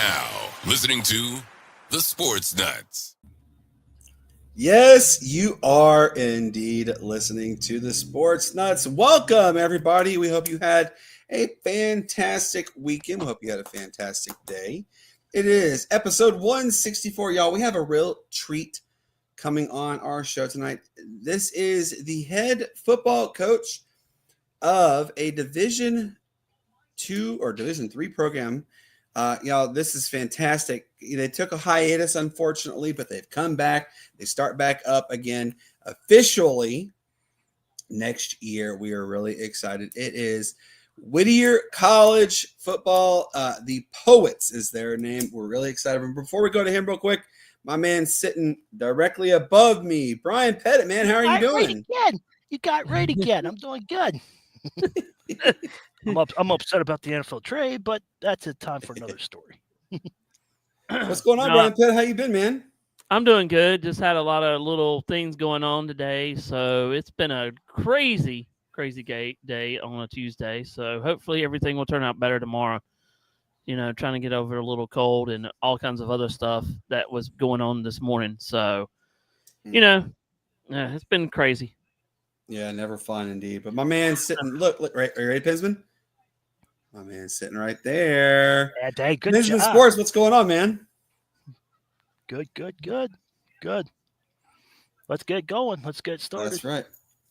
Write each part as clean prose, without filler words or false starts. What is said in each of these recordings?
now listening to the Sportz Nutz. Yes, you are indeed listening to the Sportz Nutz. Welcome, everybody. We hope you had a fantastic weekend. We hope you had a fantastic day. It is episode 164, y'all. We have a real treat coming on our show tonight. This is the head football coach of a Division II or Division III program. Y'all, this is fantastic. They took a hiatus, unfortunately, but they've come back. They start back up again officially next year. We are really excited. It is Whittier College Football. The Poets is their name. We're really excited. But before we go to him real quick, my man sitting directly above me, Brian Pettit, man, how are you doing? You got right again. I'm doing good. I'm upset about the NFL trade, but that's a time for another story. What's going on, Brian Pettit? How you been, man? I'm doing good. Just had a lot of little things going on today, so it's been a crazy day on a Tuesday. So hopefully everything will turn out better tomorrow. You know, trying to get over a little cold and all kinds of other stuff that was going on this morning. So, it's been crazy. Yeah, never fun indeed. But my man sitting, look, right, are you ready, Pinsman? My man sitting right there. Yeah, Dave, good Pinsman job. Sports, what's going on, man? Good. Let's get going. Let's get started. That's right.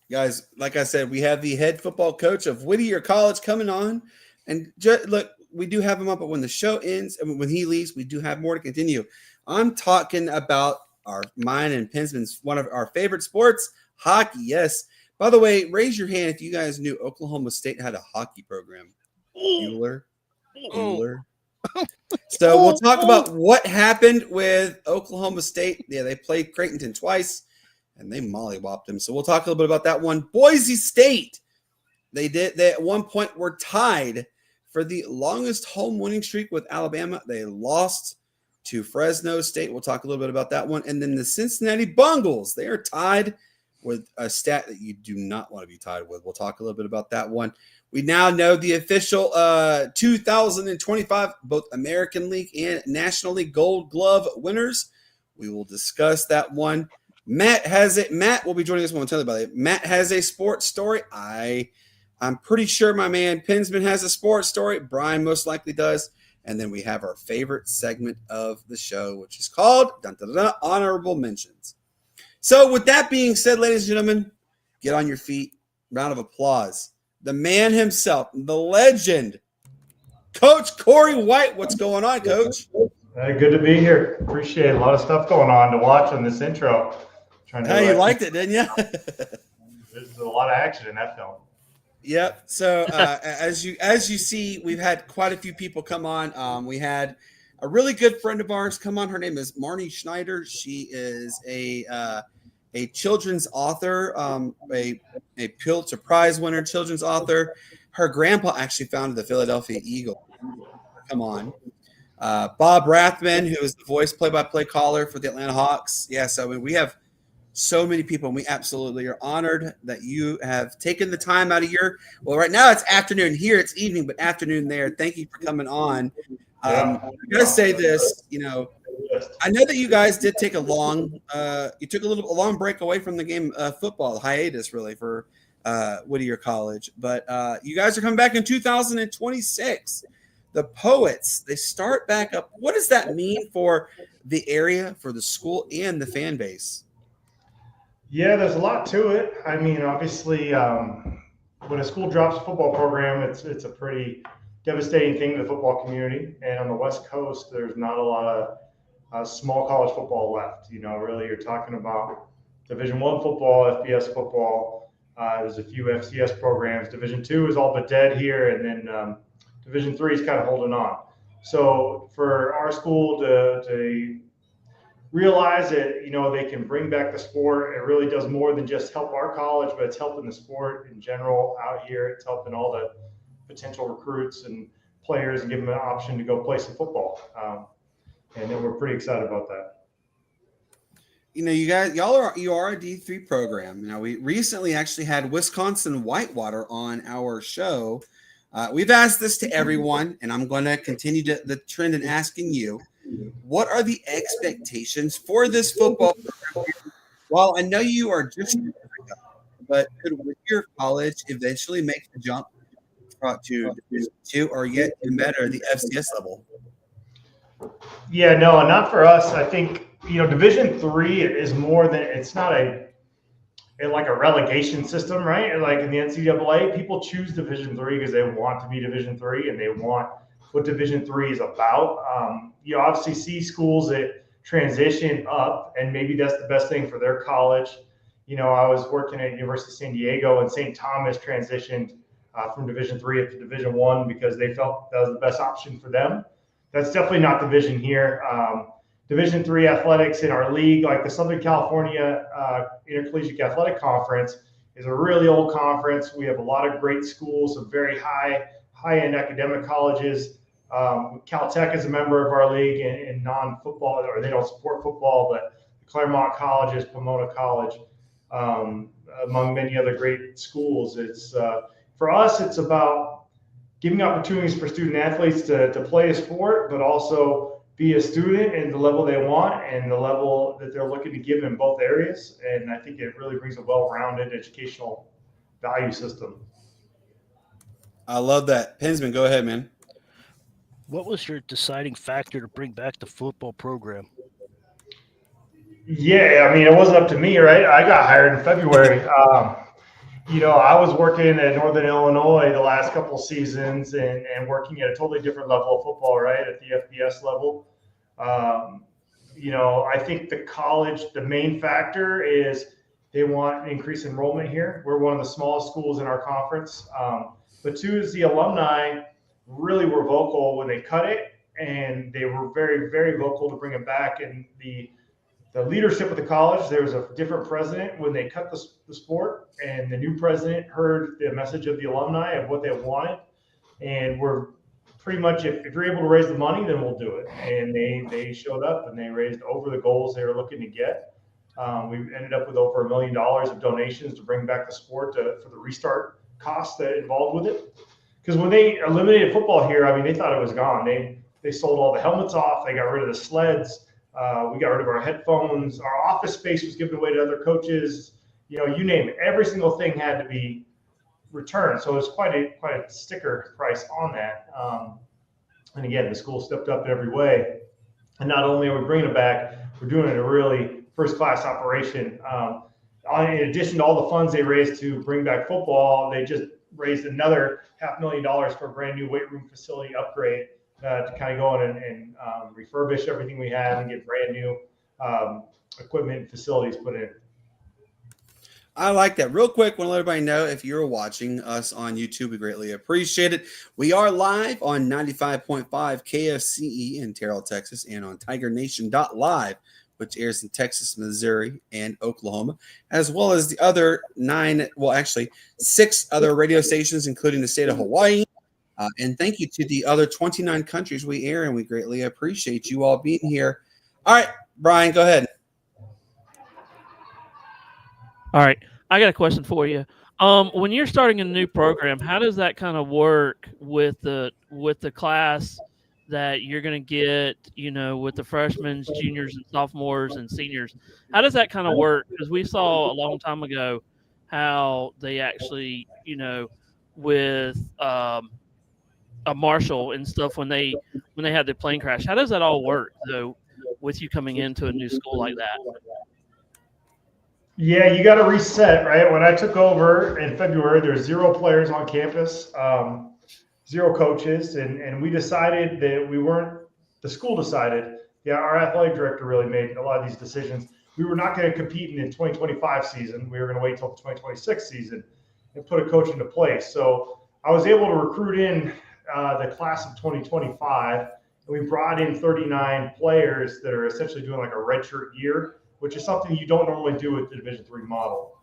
Guys, like I said, we have the head football coach of Whittier College coming on. And look, we do have him up, but when the show ends and when he leaves, we do have more to continue. I'm talking about mine and Pinsman's one of our favorite sports, hockey. Yes. By the way, raise your hand if you guys knew Oklahoma State had a hockey program. Bueller. So we'll talk about what happened with Oklahoma State. Yeah, they played Creighton twice, and they mollywopped them. So we'll talk a little bit about that one. Boise State. They at one point were tied for the longest home winning streak with Alabama. They lost to Fresno State. We'll talk a little bit about that one. And then the Cincinnati Bungles. They are tied with a stat that you do not want to be tied with. We'll talk a little bit about that one. We now know the official 2025 both American League and National League Gold Glove winners. We will discuss that one. Matt will be joining us momentarily, by the way. Matt has a sports story. I'm pretty sure my man Pinsman has a sports story. Brian most likely does. And then we have our favorite segment of the show, which is called Honorable Mentions. So with that being said, ladies and gentlemen, get on your feet. Round of applause. The man himself, the legend, Coach Corey White. What's going on, Coach? Good to be here. Appreciate it. A lot of stuff going on to watch on this intro. You liked it, didn't you? There's a lot of action in that film. Yep. So as you see, we've had quite a few people come on. We had a really good friend of ours come on. Her name is Marnie Schneider. She is a children's author, a Pulitzer Prize winner, children's author. Her grandpa actually founded the Philadelphia Eagle. Come on. Bob Rathman, who is the voice play-by-play caller for the Atlanta Hawks. Yeah, so we have so many people, and we absolutely are honored that you have taken the time out of right now it's afternoon. Here it's evening, but afternoon there. Thank you for coming on. I'm going to say this, I know that you guys did take a long break away from the game football, hiatus really for Whittier College, but you guys are coming back in 2026. The Poets, they start back up. What does that mean for the area, for the school, and the fan base? Yeah, there's a lot to it. I mean, obviously, when a school drops a football program, it's a pretty devastating thing to the football community. And on the West Coast, there's not a lot of small college football left. Really, you're talking about Division I football, FBS football. There's a few FCS programs. Division II is all but dead here, and then Division III is kind of holding on. So for our school to realize that they can bring back the sport, it really does more than just help our college, but it's helping the sport in general out here. It's helping all the potential recruits and players and give them an option to go play some football. And then we're pretty excited about that. You are a D3 program. We recently actually had Wisconsin Whitewater on our show. We've asked this to everyone, and I'm going to continue the trend in asking you, what are the expectations for this football program? Well, I know you are just, but could Whittier College eventually make the jump to Division II or yet even better, the FCS level? Yeah, no, not for us. I think, Division III is more than, it's not like a relegation system, right? Like in the NCAA, people choose Division III because they want to be Division III and they want what Division III is about. You obviously see schools that transition up, and maybe that's the best thing for their college. I was working at University of San Diego, and St. Thomas transitioned from Division III up to Division I because they felt that was the best option for them. That's definitely not the vision here. Division III athletics in our league, like the Southern California Intercollegiate Athletic Conference, is a really old conference. We have a lot of great schools, some very high-end academic colleges. Caltech is a member of our league in non-football, or they don't support football, but Claremont Colleges, Pomona College, among many other great schools. It's for us, it's about giving opportunities for student athletes to play a sport, but also be a student and the level they want and the level that they're looking to give in both areas. And I think it really brings a well-rounded educational value system. I love that. Pensman, go ahead, man. What was your deciding factor to bring back the football program? Yeah, I mean, it wasn't up to me, right? I got hired in February. I was working at Northern Illinois the last couple of seasons and working at a totally different level of football, right, at the FBS level. I think the main factor is they want an increased enrollment here. We're one of the smallest schools in our conference. But two is the alumni really were vocal when they cut it, and they were very, very vocal to bring it back. And the leadership of the college, there was a different president when they cut the sport, and the new president heard the message of the alumni of what they wanted. And we're pretty much, if you're able to raise the money, then we'll do it. And they showed up and they raised over the goals they were looking to get. We ended up with over $1 million of donations to bring back the sport for the restart costs that involved with it. Because when they eliminated football here, I mean, they thought it was gone. They sold all the helmets off. They got rid of the sleds. We got rid of our headphones. Our office space was given away to other coaches. You name it. Every single thing had to be returned. So it was quite a sticker price on that. And again, the school stepped up in every way. And not only are we bringing it back, we're doing it in a really first-class operation. In addition to all the funds they raised to bring back football, they just raised another $500,000 for a brand new weight room facility upgrade to kind of go in and refurbish everything we have and get brand new equipment and facilities put in. I like that. Real quick, want to let everybody know, if you're watching us on YouTube, we greatly appreciate it. We are live on 95.5 KFCE in Terrell, Texas, and on TigerNation.live, which airs in Texas, Missouri, and Oklahoma, as well as the other 6 other radio stations, including the state of Hawaii. And thank you to the other 29 countries we air, and we greatly appreciate you all being here. All right, Brian, go ahead. All right, I got a question for you. When you're starting a new program, how does that kind of work with the class that you're going to get, with the freshmen, juniors, and sophomores and seniors? How does that kind of work? Because we saw a long time ago how they actually, with a Marshall and stuff when they had the plane crash. How does that all work, though, with you coming into a new school like that? Yeah, you got to reset, right? When I took over in February, there's 0 players on campus, 0 coaches, and we decided that the school decided, our athletic director really made a lot of these decisions. We were not going to compete in the 2025 season. We were going to wait till the 2026 season and put a coach into place. So I was able to recruit in the class of 2025, and we brought in 39 players that are essentially doing like a redshirt year, which is something you don't normally do with the Division III model.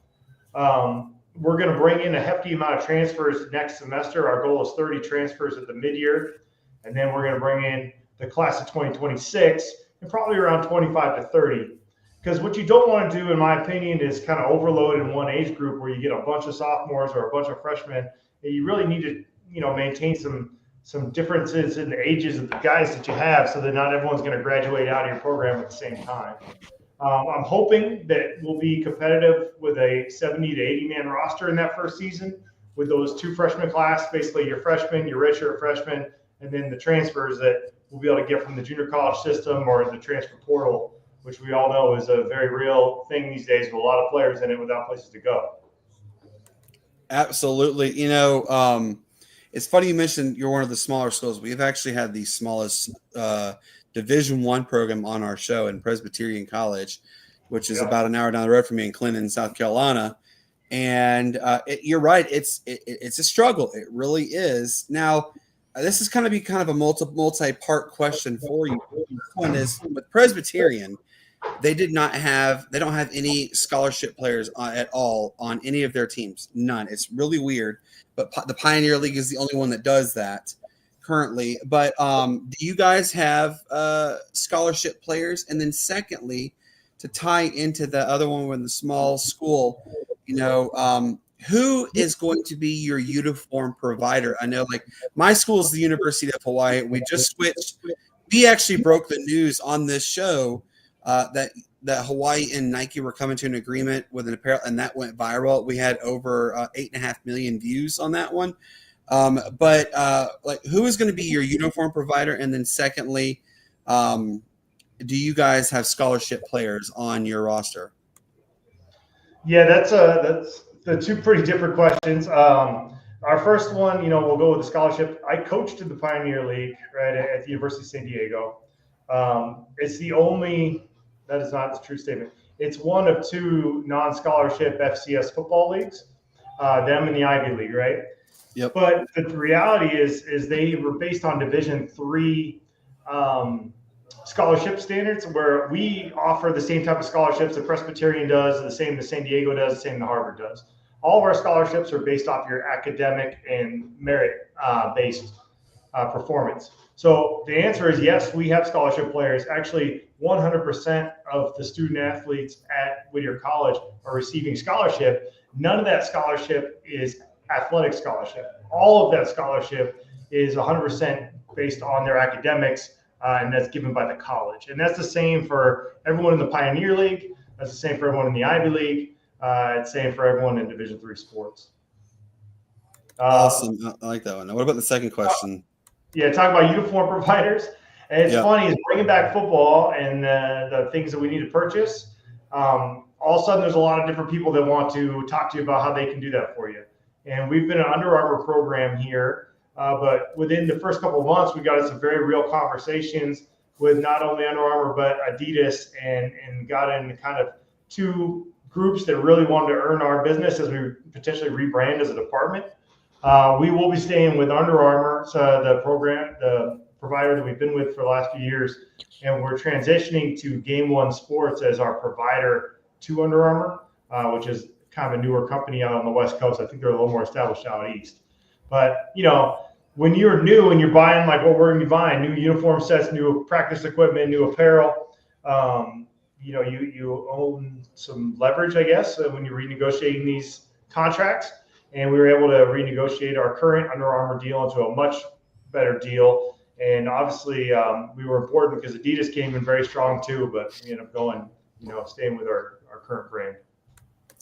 We're going to bring in a hefty amount of transfers next semester. Our goal is 30 transfers at the mid-year, and then we're going to bring in the class of 2026 and probably around 25 to 30. Because what you don't want to do, in my opinion, is kind of overload in one age group where you get a bunch of sophomores or a bunch of freshmen. And you really need to maintain some differences in the ages of the guys that you have, so that not everyone's going to graduate out of your program at the same time. I'm hoping that we'll be competitive with a 70 to 80 man roster in that first season, with those 2 freshman class, basically your freshmen, your redshirt freshmen, and then the transfers that we'll be able to get from the junior college system or the transfer portal, which we all know is a very real thing these days with a lot of players in it without places to go. Absolutely. It's funny you mentioned you're one of the smaller schools. We've actually had the smallest Division I program on our show in Presbyterian College, which is about an hour down the road from me in Clinton, South Carolina. And you're right. It's a struggle. It really is. Now, this is going to be kind of a multi-part question for you. One is with Presbyterian, they don't have any scholarship players at all on any of their teams. None. It's really weird. But the Pioneer League is the only one that does that currently. But do you guys have scholarship players? And then secondly, to tie into the other one with the small school, who is going to be your uniform provider? I know, like, my school is the University of Hawaii. We just switched. We actually broke the news on this show that Hawaii and Nike were coming to an agreement with an apparel, and that went viral. We had over 8.5 million views on that one. But who is going to be your uniform provider? And then secondly, do you guys have scholarship players on your roster? Yeah, that's the 2 pretty different questions. Our first one, we'll go with the scholarship. I coached in the Pioneer League, right, at the University of San Diego. It's the only. That is not the true statement. It's one of 2 non-scholarship FCS football leagues, them and the Ivy League, right? Yep. But the reality is they were based on Division III scholarship standards, where we offer the same type of scholarships that Presbyterian does, the same that San Diego does, the same that Harvard does. All of our scholarships are based off your academic and merit-based performance. So the answer is yes, we have scholarship players. Actually, 100% of the student athletes at Whittier College are receiving scholarship. None of that scholarship is athletic scholarship. All of that scholarship is 100% based on their academics, and that's given by the college. And that's the same for everyone in the Pioneer League. That's the same for everyone in the Ivy League. It's the same for everyone in Division III sports. Awesome. I like that one. Now, what about the second question? Yeah, talk about uniform providers. And it's funny, is bringing back football and the things that we need to purchase. All of a sudden, there's a lot of different people that want to talk to you about how they can do that for you. And we've been an Under Armour program here, but within the first couple of months, we got some very real conversations with not only Under Armour but Adidas, and got in kind of 2 groups that really wanted to earn our business as we potentially rebrand as a department. We will be staying with Under Armour, so the provider that we've been with for the last few years, and we're transitioning to Game One Sports as our provider to Under Armour, which is kind of a newer company out on the West Coast. I think they're a little more established out east. But when you're new and you're buying like what we're going to be buying, new uniform sets, new practice equipment, new apparel, you own some leverage, I guess, when you're renegotiating these contracts. And we were able to renegotiate our current Under Armour deal into a much better deal. And obviously, we were important because Adidas came in very strong too, but we ended up going, staying with our current brand.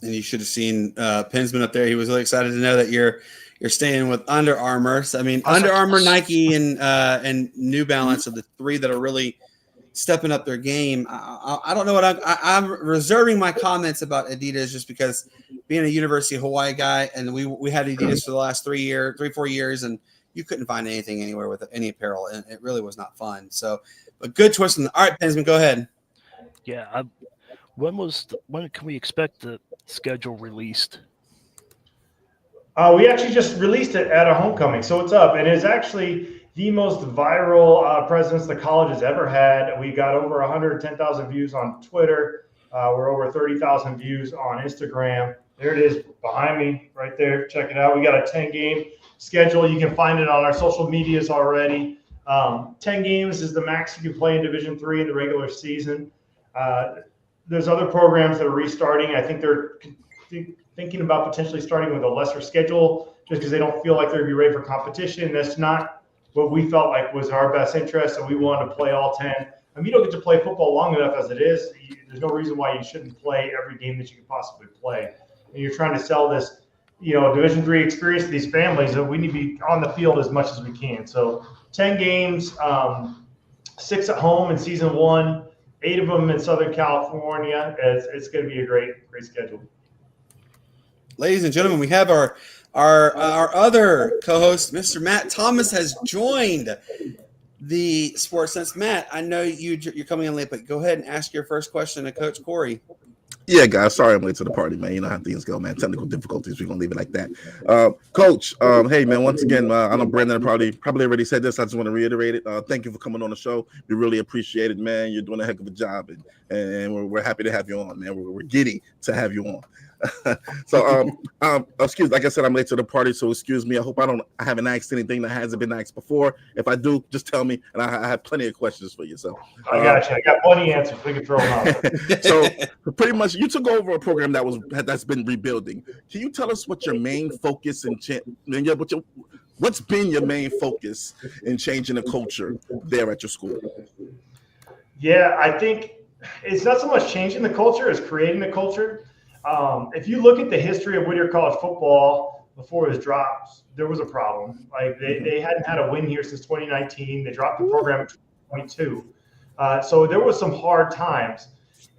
And you should have seen Pinsman up there. He was really excited to know that you're staying with Under Armour. So, I mean, Under Armour, Nike, and New Balance are the 3 that are really stepping up their game. I don't know what I'm reserving my comments about Adidas, just because being a University of Hawaii guy, and we had Adidas for the last 3-4 years, and you couldn't find anything anywhere with any apparel, and it really was not fun. So, but good twist. All right, Pinsman, go ahead. Yeah. When can we expect the schedule released? We actually just released it at a homecoming, so it's up, and it's actually the most viral presence the college has ever had. We got over 110,000 views on Twitter. We're over 30,000 views on Instagram. There it is behind me right there. Check it out. We got a 10-game schedule. You can find it on our social medias already. 10 games is the max you can play in Division III in the regular season. There's other programs that are restarting. I think they're thinking about potentially starting with a lesser schedule just because they don't feel like they're going to be ready for competition. That's not what we felt like was our best interest, and we wanted to play all 10. I mean, you don't get to play football long enough as it is. There's no reason why you shouldn't play every game that you can possibly play. And you're trying to sell this, Division III experience to these families, that we need to be on the field as much as we can. So 10 games, 6 at home in season 1, 8 of them in Southern California. It's going to be a great schedule. Ladies and gentlemen, we have our other co-host, Mr. Matt Thomas, has joined the Sportz Nutz. Matt, I know you're coming in late, but go ahead and ask your first question to Coach Corey. Yeah, guys, sorry I'm late to the party, man. You know how things go, man. Technical difficulties, we're going to leave it like that. Coach, hey, man, once again, I know Brandon probably already said this. I just want to reiterate it. Thank you for coming on the show. We really appreciate it, man. You're doing a heck of a job, and we're happy to have you on, man. We're giddy to have you on. So, excuse, like I said, I'm late to the party, so excuse me. I haven't asked anything that hasn't been asked before. If I do, just tell me, and I have plenty of questions for you. So I got you. I got plenty of answers. We can throw them out. So pretty much, you took over a program that's been rebuilding. Can you tell us what your main focus what's been your main focus in changing the culture there at your school? Yeah, I think it's not so much changing the culture as creating the culture. If you look at the history of Whittier College football before it was dropped, there was a problem. Like they hadn't had a win here since 2019. They dropped the program in 2022. So there was some hard times.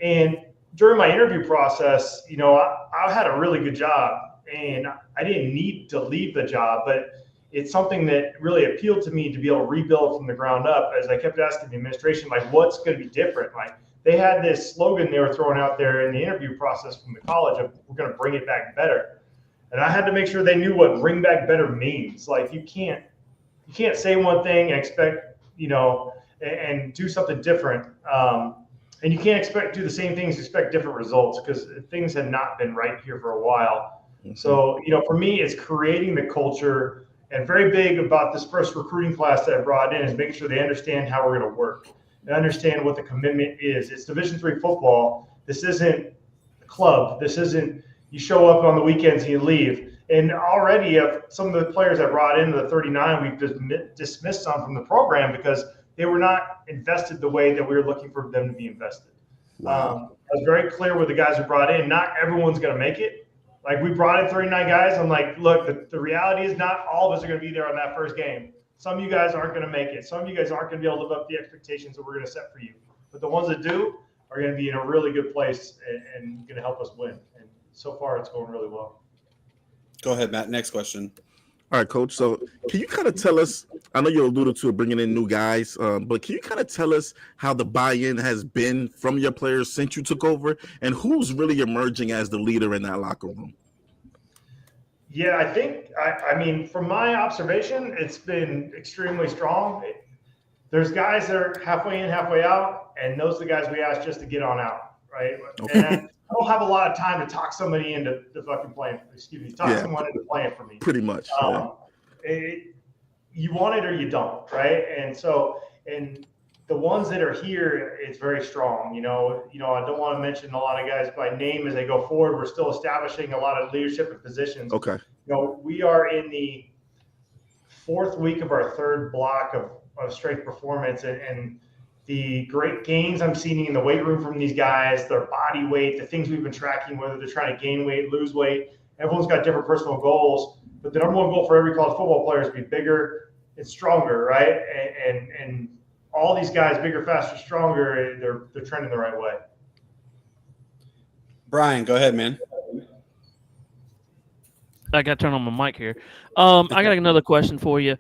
And during my interview process, I had a really good job, and I didn't need to leave the job, but it's something that really appealed to me to be able to rebuild from the ground up. As I kept asking the administration, like, what's going to be different? Like, they had this slogan they were throwing out there in the interview process from the college of, we're going to bring it back better. And I had to make sure they knew what bring back better means. Like, you can't say one thing and expect, and do something different. And you can't expect to do the same things, expect different results, because things had not been right here for a while. Mm-hmm. So, for me, it's creating the culture, and very big about this first recruiting class that I brought in is making sure they understand how we're going to work. And understand what the commitment is. It's Division III football. This isn't a club. This isn't you show up on the weekends and you leave. And already some of the players I brought into the 39, we've dismissed some from the program because they were not invested the way that we were looking for them to be invested. Wow. I was very clear with the guys we brought in. Not everyone's going to make it. Like, we brought in 39 guys. I'm like, look, the reality is not all of us are going to be there on that first game. Some of you guys aren't going to make it. Some of you guys aren't going to be able to live up to the expectations that we're going to set for you. But the ones that do are going to be in a really good place and going to help us win. And so far, it's going really well. Go ahead, Matt. Next question. All right, Coach. So can you kind of tell us, I know you alluded to bringing in new guys, but can you kind of tell us how the buy-in has been from your players since you took over, and who's really emerging as the leader in that locker room? Yeah, I think, I mean, from my observation, it's been extremely strong. There's guys that are halfway in, halfway out, and those are the guys we asked just to get on out, right? Okay. And I don't have a lot of time to talk somebody into fucking playing, someone into playing for me. Pretty much. You want it or you don't, right? And so, and the ones that are here, it's very strong. I don't want to mention a lot of guys by name as they go forward. We're still establishing a lot of leadership and positions. Okay. We are in the 4th week of our 3rd block of strength performance, and the great gains I'm seeing in the weight room from these guys, their body weight, the things we've been tracking, whether they're trying to gain weight, lose weight. Everyone's got different personal goals, but the number one goal for every college football player is to be bigger and stronger, right? And all these guys, bigger, faster, stronger, they're trending the right way. Brian, go ahead, man. I got to turn on my mic here. I got another question for you.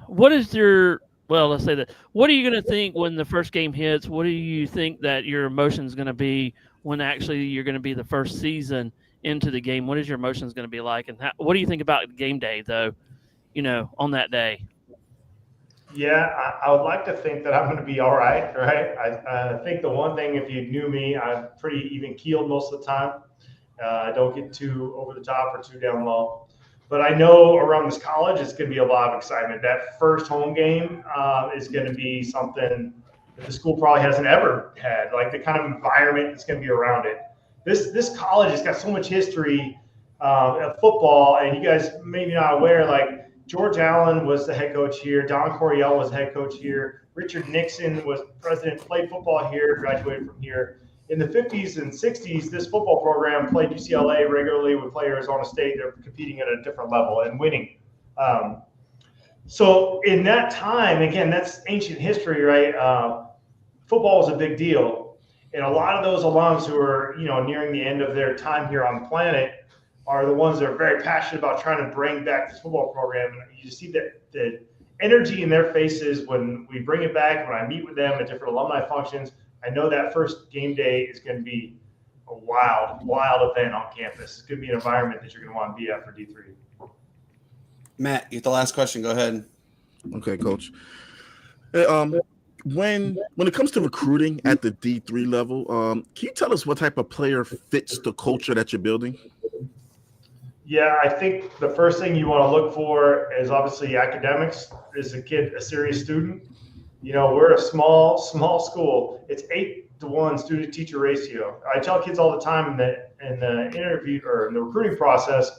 What is your – well, let's say that. What are you going to think when the first game hits? What do you think that your emotion is going to be when actually you're going to be the first season into the game? What is your emotions going to be like? And what do you think about game day, though, on that day? Yeah, I would like to think that I'm going to be all right? I think the one thing, if you knew me, I'm pretty even-keeled most of the time. I don't get too over the top or too down low. But I know around this college, it's going to be a lot of excitement. That first home game is going to be something that the school probably hasn't ever had, like the kind of environment that's going to be around it. This college has got so much history of football, and you guys maybe not aware, like George Allen was the head coach here, Don Coryell was head coach here, Richard Nixon was president, played football here, graduated from here. In the 50s and 60s, this football program played UCLA regularly, would play Arizona State. They're competing at a different level and winning. So in that time, again, that's ancient history, right? Football was a big deal. And a lot of those alums who are, nearing the end of their time here on the planet are the ones that are very passionate about trying to bring back this football program. And you see the energy in their faces when we bring it back, when I meet with them at different alumni functions. I know that first game day is going to be a wild event on campus. It's going to be an environment that you're going to want to be at for D3. Matt, you get the last question. Go ahead. Okay, Coach. Hey, when it comes to recruiting at the D3 level, can you tell us what type of player fits the culture that you're building? Yeah, I think the first thing you want to look for is obviously academics. Is a kid a serious student? We're a small school. It's 8-to-1 student-teacher ratio. I tell kids all the time in the interview or in the recruiting process,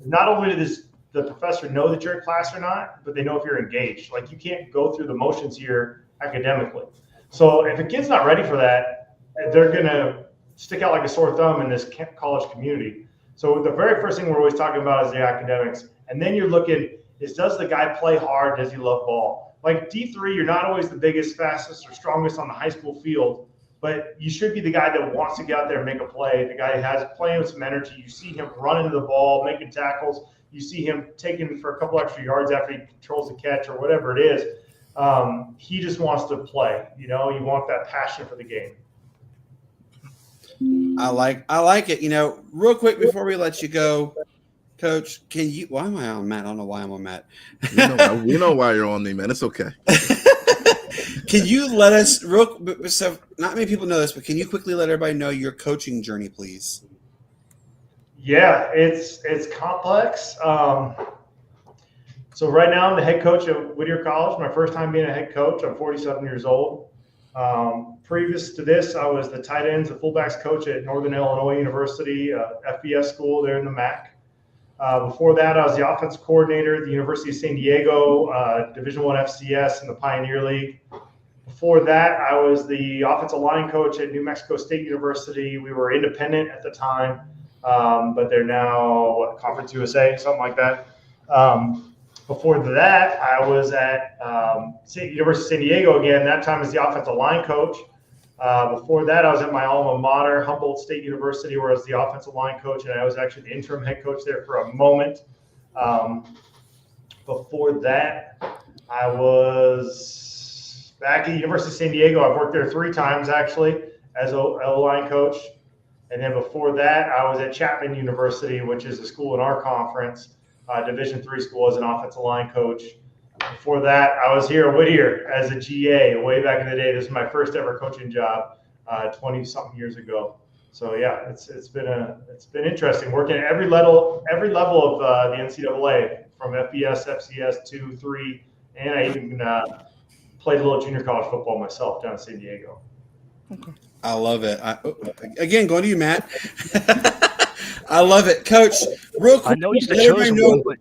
not only does the professor know that you're in class or not, but they know if you're engaged. Like, you can't go through the motions here academically. So if a kid's not ready for that, they're going to stick out like a sore thumb in this college community. So the very first thing we're always talking about is the academics. And then you're looking is, does the guy play hard? Does he love ball? Like D3, you're not always the biggest, fastest, or strongest on the high school field, but you should be the guy that wants to get out there and make a play, the guy who has playing with some energy. You see him running to the ball, making tackles. You see him taking for a couple extra yards after he controls the catch or whatever it is. He just wants to play. You want that passion for the game. I like it. Real quick before we let you go, Coach, why am I on Matt? I don't know why I'm on Matt. We know why you're on me, man. It's okay. Can you let us so not many people know this, but can you quickly let everybody know your coaching journey, please? Yeah, it's complex. So right now I'm the head coach at Whittier College. My first time being a head coach. I'm 47 years old. Previous to this, I was the tight ends and fullbacks coach at Northern Illinois University, FBS school there in the MAC. Before that, I was the offense coordinator at the University of San Diego, Division I FCS in the Pioneer League. Before that, I was the offensive line coach at New Mexico State University. We were independent at the time, but they're now Conference USA, something like that. Before that, I was at University of San Diego again, that time as the offensive line coach. Before that, I was at my alma mater, Humboldt State University, where I was the offensive line coach, and I was actually the interim head coach there for a moment. Before that, I was back at University of San Diego. I've worked there 3 times, actually, as O-line coach. And then before that, I was at Chapman University, which is a school in our conference, Division III school, as an offensive line coach. Before that, I was here at Whittier as a GA way back in the day. This is my first ever coaching job, 20-something years ago. So yeah, it's been interesting working at every level of the NCAA, from FBS, FCS, 2, 3, and I even played a little junior college football myself down in San Diego. Okay. I love it. Again, going to you, Matt. I love it, Coach. Real quick, I know he's the chosen one, but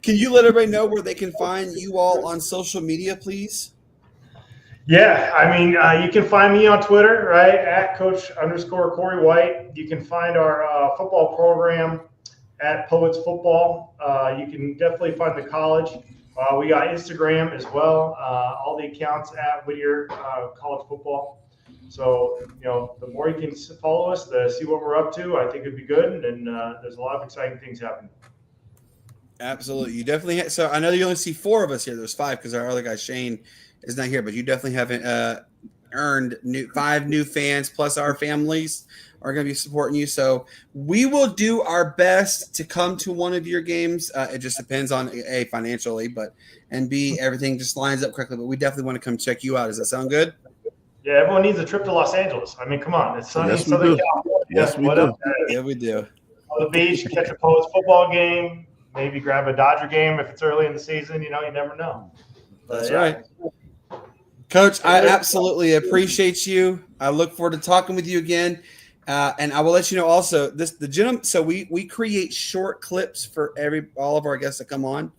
can you let everybody know where they can find you all on social media, please? Yeah, I mean, you can find me on Twitter, right, at Coach_Corey White. You can find our football program at Poets Football. You can definitely find the college. We got Instagram as well. All the accounts at Whittier College Football. So, the more you can follow us, see what we're up to, I think it'd be good. And there's a lot of exciting things happening. Absolutely. You definitely so I know you only see 4 of us here. There's 5 because our other guy, Shane, is not here. But you definitely haven't earned 5 new fans, plus our families are going to be supporting you. So we will do our best to come to one of your games. It just depends on A, financially, and B, everything just lines up correctly. But we definitely want to come check you out. Does that sound good? Yeah, everyone needs a trip to Los Angeles. I mean, come on. It's sunny in Yes, we Southern do. California. Yes, we do. Yeah, we do. On the beach, catch a Poets football game, maybe grab a Dodger game if it's early in the season. You never know. That's right. Coach, I absolutely appreciate you. I look forward to talking with you again. And I will let you know also the gentleman. So we create short clips for all of our guests that come on.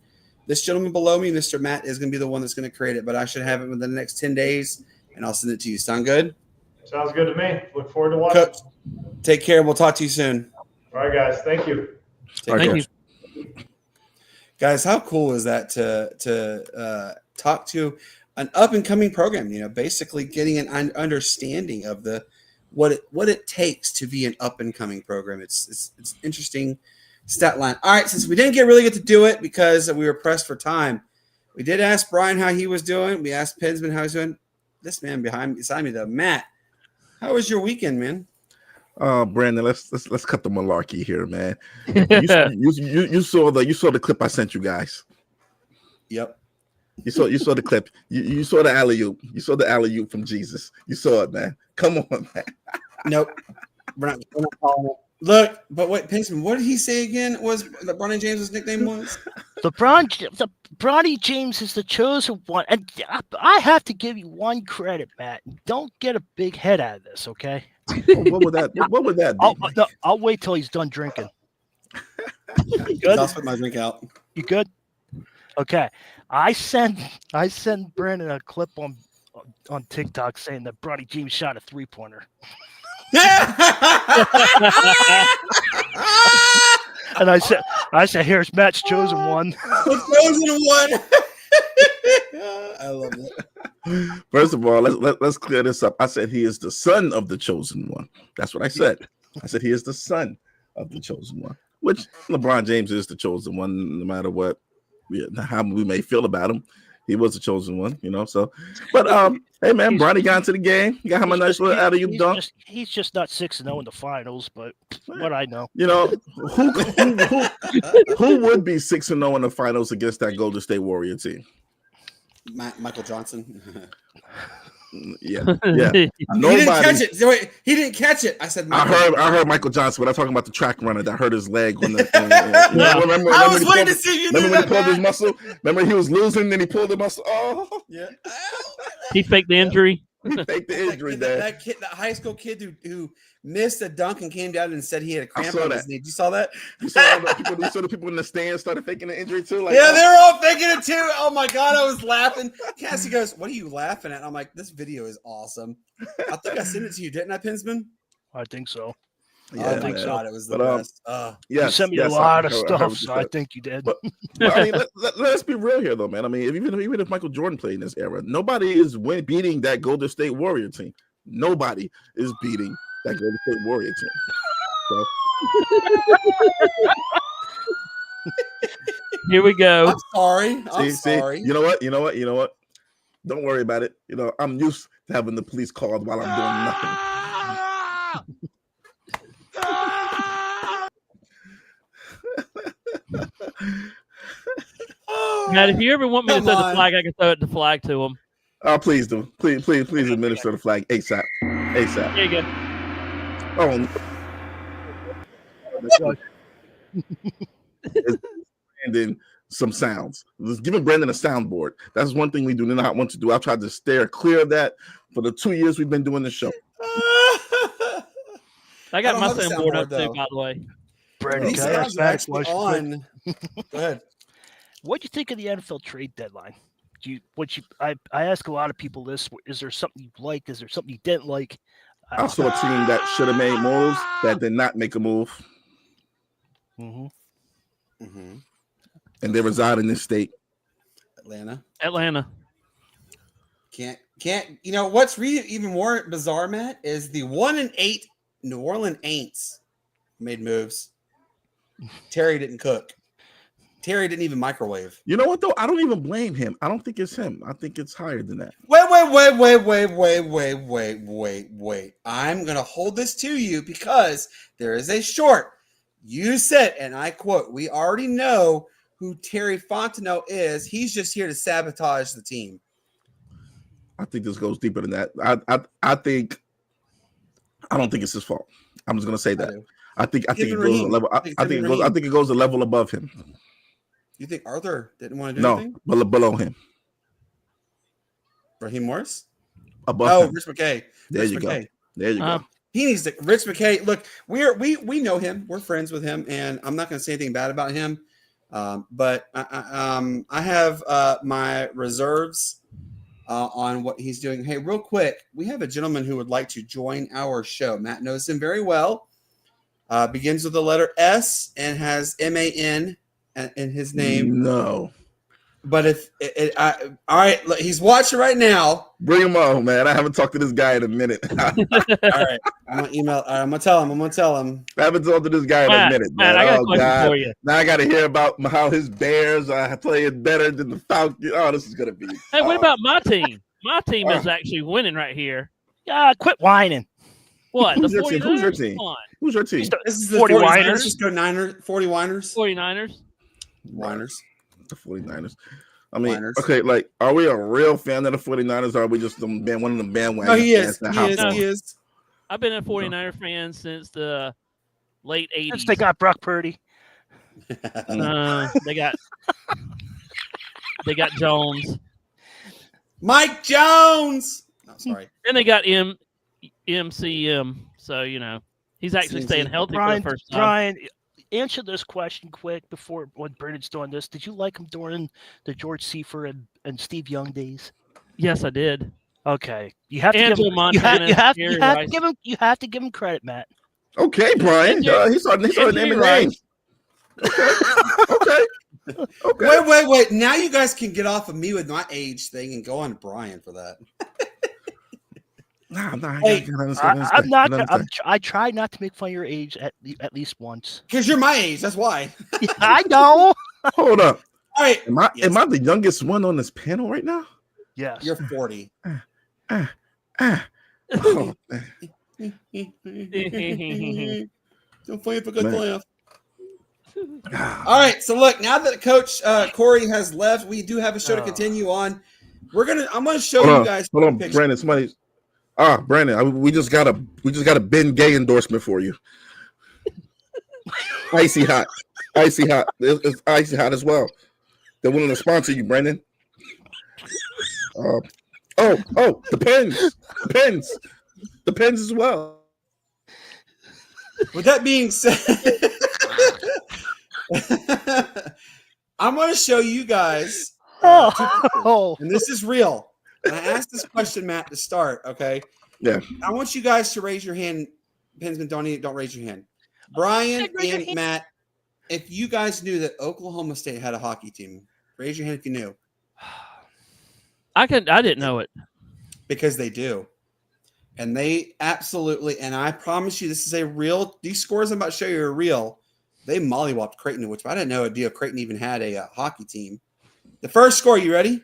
This gentleman below me, Mr. Matt, is going to be the one that's going to create it, but I should have it within the next 10 days, and I'll send it to you. Sound good? Sounds good to me. Look forward to watching. Coach, take care. We'll talk to you soon. All right, guys. Thank you. Thank you. Guys, how cool is that to talk to an up-and-coming program, basically getting an understanding of what it takes to be an up-and-coming program. It's interesting stat line. All right, since we didn't really get to do it because we were pressed for time, we did ask Brian how he was doing. We asked Pensman how he's doing. This man beside me, though, Matt, how was your weekend, man? Brandon, let's cut the malarkey here, man. You saw the clip I sent you guys. Yep. You saw the clip. You saw the alley-oop. You saw the alley-oop from Jesus. You saw it, man. Come on, man. Nope. We're not calling it. Look, but wait, Pensman, what did he say again? Was that Bronny James's nickname was? The Bronny James is the chosen one, and I have to give you one credit, Matt. Don't get a big head out of this, okay? What would that be? I'll wait till he's done drinking. You good? I'll spit my drink out. You good? Okay. I sent Brandon a clip on TikTok saying that Bronny James shot a 3-pointer. And I said, here's Matt's chosen one. The chosen one. I love it. First of all, let's clear this up. I said he is the son of the chosen one. That's what I said. I said he is the son of the chosen one, which LeBron James is the chosen one, no matter what how we may feel about him. He was the chosen one, So, but hey man, Bronny got into the game. You got him a nice little alley-oop dunk. He's just not 6-0 in the finals, but what I know, who would be 6-0 in the finals against that Golden State Warrior team? Michael Johnson. Yeah. Nobody. He didn't catch it. Wait, he didn't catch it. I said, I heard Michael Johnson, but I'm talking about the track runner that hurt his leg on the. Remember I was waiting to see you. Remember when he pulled his muscle? Remember he was losing, then he pulled the muscle. Oh, yeah. He faked the injury. He faked the injury. That kid, that high school kid who missed a dunk and came down and said he had a cramp on his knee. Did you saw that? You saw the people in the stands started faking the injury too. Like, yeah, they were all faking it too. Oh my god, I was laughing. Cassie goes, "What are you laughing at?" And I'm like, "This video is awesome." I think I sent it to you, didn't I, Pensman? I think so. Yeah, oh my god, it was the best. You sent me a lot of stuff, so I think you did. But I mean, let's be real here, though, man. I mean, even if Michael Jordan played in this era, nobody is beating that Golden State Warrior team. Nobody is beating that Golden State Warrior team. So. Here we go. I'm sorry. I'm sorry. You know what? Don't worry about it. I'm used to having the police called while I'm doing nothing. Matt, if you ever want me to throw the flag, I can throw the flag to him. Oh, please do. Please administer the flag ASAP. There you go. Oh. Brandon some sounds. Just giving Brandon a soundboard. That's one thing we do not want to do. I've tried to steer clear of that for the 2 years we've been doing the show. I got my soundboard up too, by the way. Brandon, can I ask actually on. Go ahead. What do you think of the NFL trade deadline? I ask a lot of people this. Is there something you liked? Is there something you didn't like? I saw a team that should have made moves that did not make a move. Mm-hmm. Mm-hmm. And they reside in this state. Atlanta. Can't. What's really even more bizarre, Matt, is the 1-8 New Orleans Aints made moves. Terry didn't cook. Terry didn't even microwave. You know what, though? I don't even blame him. I don't think it's him. I think it's higher than that. Wait. I'm going to hold this to you because there is a short. You said, and I quote, "We already know who Terry Fontenot is. He's just here to sabotage the team." I think this goes deeper than that. I don't think it's his fault. I'm just going to say that. I think it goes a level. I think it goes a level above him. You think Arthur didn't want to do anything? No, below him. Raheem Morris? Above him. Rich McKay. There you go. He needs to. Rich McKay. Look, we know him. We're friends with him, and I'm not going to say anything bad about him. But I have my reserves on what he's doing. Hey, real quick, we have a gentleman who would like to join our show. Matt knows him very well. Begins with the letter S and has MAN in his name. No. But all right, he's watching right now. Bring him on, man. I haven't talked to this guy in a minute. All right, I'm gonna email. I'm gonna tell him. I haven't talked to this guy in a minute, man. I got a question for you. Now I got to hear about how his Bears are playing better than the Falcons. Oh, this is gonna be. Hey, what about my team? My team is actually winning right here. Quit whining. What? Who's the your team? Who's your team? Come on. Who's your team? This is the 40 San Winers. Francisco Niners. 40 Winers. 49ers. Winers. The 49ers. I mean, Winers. okay, like, are we a real fan of the 49ers, or are we just one of the bandwagon? No, he is. fans He is. I've been a 49er fan since the late 80s. Since they got Brock Purdy. They got Jones. Mike Jones. No, sorry. And they got MCM. So, he's actually staying healthy for the first time. Brian, answer this question quick before when Brennan's doing this. Did you like him during the George Seifert and Steve Young days? Yes, I did. Okay. You have to Angelo give him, Montana, you have Jerry to Rice. give him you have to give him credit, Matt. Okay, Brian. He started naming names. Okay. Wait. Now you guys can get off of me with my age thing and go on to Brian for that. I try not to make fun of your age at least once. Because you're my age. That's why. I know. Hold up. All right. Am I the youngest one on this panel right now? Yes. You're 40. Oh, Don't play it for good laugh. All right. So look, now that Coach Corey has left, we do have a show to continue on. I'm gonna show you guys. Hold on, Brandon. Brandon, we just got a Ben Gay endorsement for you. Icy hot. It's icy hot as well. They're willing to sponsor you, Brandon. The pens as well. With that being said, I'm going to show you guys. And this is real. And I asked this question, Matt, to start. Okay. Yeah. I want you guys to raise your hand. Pensman, don't raise your hand. Brian and Matt, if you guys knew that Oklahoma State had a hockey team, raise your hand if you knew. I didn't know it. Because they do. And they absolutely, and I promise you, this is a real, these scores I'm about to show you are real. They mollywopped Creighton, which I didn't know Creighton even had a hockey team. The first score, you ready?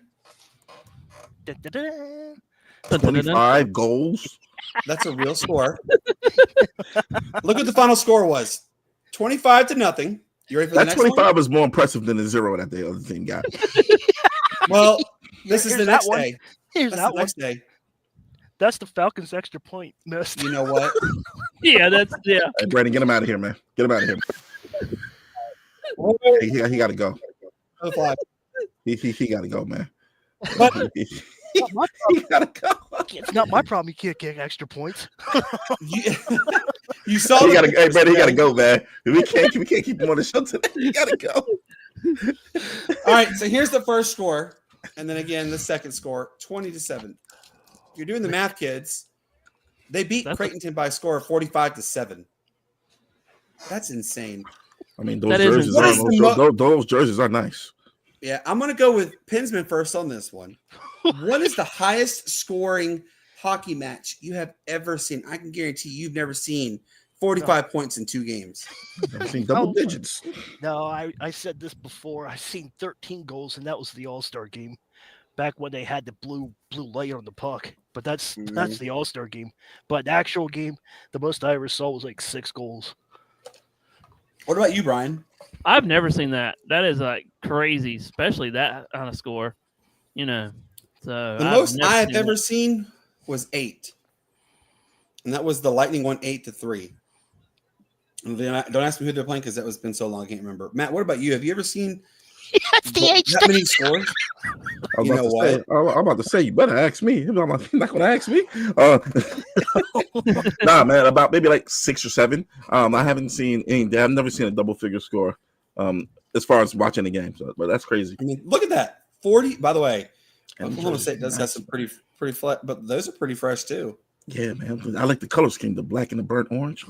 25 goals. That's a real score. Look what the final score was. 25-0. You ready for the that next 25 one? was more impressive than the 0 that the other team got. Well, this is Here's the next that one. day. Here's That's that the next day. That's the Falcons' extra point missed. You know what? Yeah. Hey, Brandon, get him out of here, man. Get him out of here. He got to go. He got to go, man. But he got to go. It's not my problem. You can't get extra points. you saw. Hey, Brandon, he got to go, man. We can't keep him on the show today. He got to go. All right. So here's the first score, and then again the second score, 20-7. You're doing the math, kids. They beat Creighton by a score of 45-7. That's insane. I mean, those jerseys are nice. Yeah, I'm going to go with Pensman first on this one. What is the highest scoring hockey match you have ever seen? I can guarantee you've never seen 45 points in 2 games. I've seen double digits. No, I said this before. I've seen 13 goals, and that was the All-Star game. Back when they had the blue light on the puck. But that's the All-Star game. But the actual game, the most I ever saw was like 6 goals. What about you, Brian? I've never seen that. That is like crazy, especially that on a score. So the most I've ever seen was 8. And that was the Lightning won 8-3. And then don't ask me who they're playing because that was been so long I can't remember. Matt, what about you? Have you ever seen That's the age that many scores? I'm You know what? about to say, you better ask me. You're not going to ask me. Nah, man, about maybe like 6 or 7. I haven't seen any. I've never seen a double figure score. As far as watching the game, but that's crazy. I mean, look at that 40. By the way, And Oklahoma State does have some pretty flat, but those are pretty fresh too. Yeah, man. I like the color scheme, the black and the burnt orange.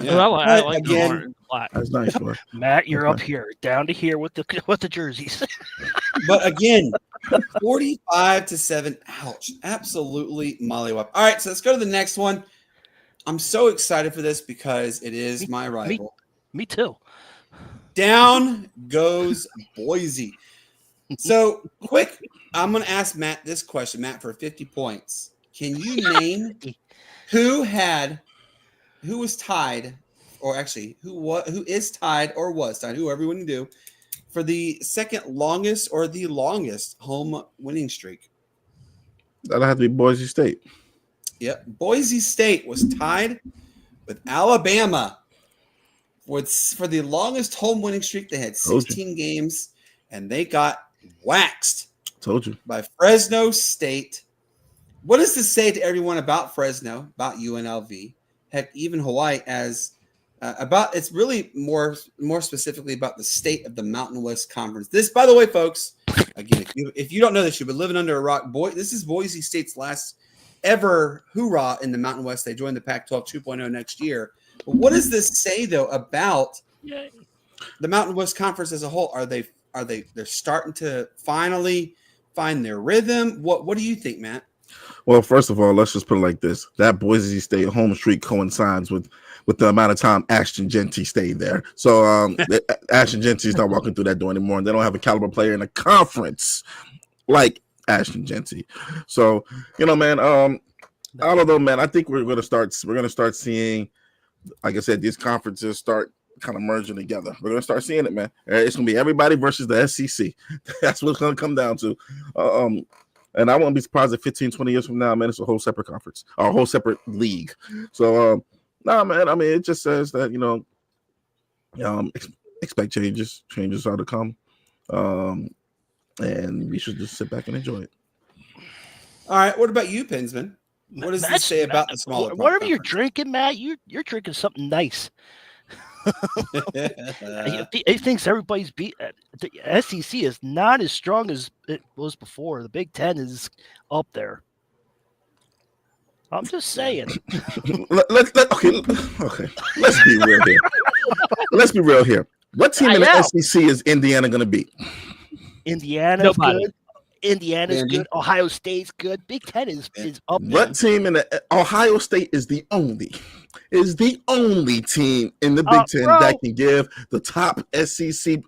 Yeah. I like Again, the orange and black. That's nice, boy. Matt, you're up here, down to here with the jerseys. But again, 45-7. Ouch! Absolutely mollywop. All right, so let's go to the next one. I'm so excited for this because it is my rival. Me too. Down goes Boise. So quick, I'm going to ask Matt this question. Matt, for 50 points, can you name who was tied, or actually who is tied or was tied, whoever you want to do, for the second longest or the longest home winning streak? That'll have to be Boise State. Yep, Boise State was tied with Alabama for the longest home winning streak. They had 16 games, and they got waxed. Told you. By Fresno State. What does this say to everyone about Fresno, about UNLV, heck, even Hawaii, as about? It's really more specifically about the state of the Mountain West Conference. This, by the way, folks, again, if you don't know this, you've been living under a rock. This is Boise State's last ever hoorah in the Mountain West. They join the Pac-12 2.0 next year. But what does this say though about the Mountain West Conference as a whole? They're starting to finally find their rhythm? What do you think, Matt? Well, first of all, let's just put it like this: that Boise State home streak coincides with the amount of time Ashton Genty stayed there. So Ashton Genty's not walking through that door anymore, and they don't have a caliber player in the conference like Ashton Genty. So man, I don't know, man. I think we're gonna start seeing, like I said, these conferences start kind of merging together. We're gonna start seeing it, man. It's gonna be everybody versus the SEC. That's what it's gonna come down to. And I won't be surprised if 15, 20 years from now, man, it's a whole separate conference or a whole separate league. So, man, I mean, it just says that, expect changes. Changes are to come. And we should just sit back and enjoy it. All right. What about you, Pinsman? What does this say about the smaller? Whatever you're drinking, Matt, you're drinking something nice. He thinks everybody's beat. The SEC is not as strong as it was before. The Big Ten is up there. I'm just saying. Okay. Let's be real here. What team in the SEC is Indiana going to beat? Indiana's good. Indiana's good. Ohio State's good. Big Ten is up there. What team in the Ohio State is the only team in the Big Ten that can give the top SEC,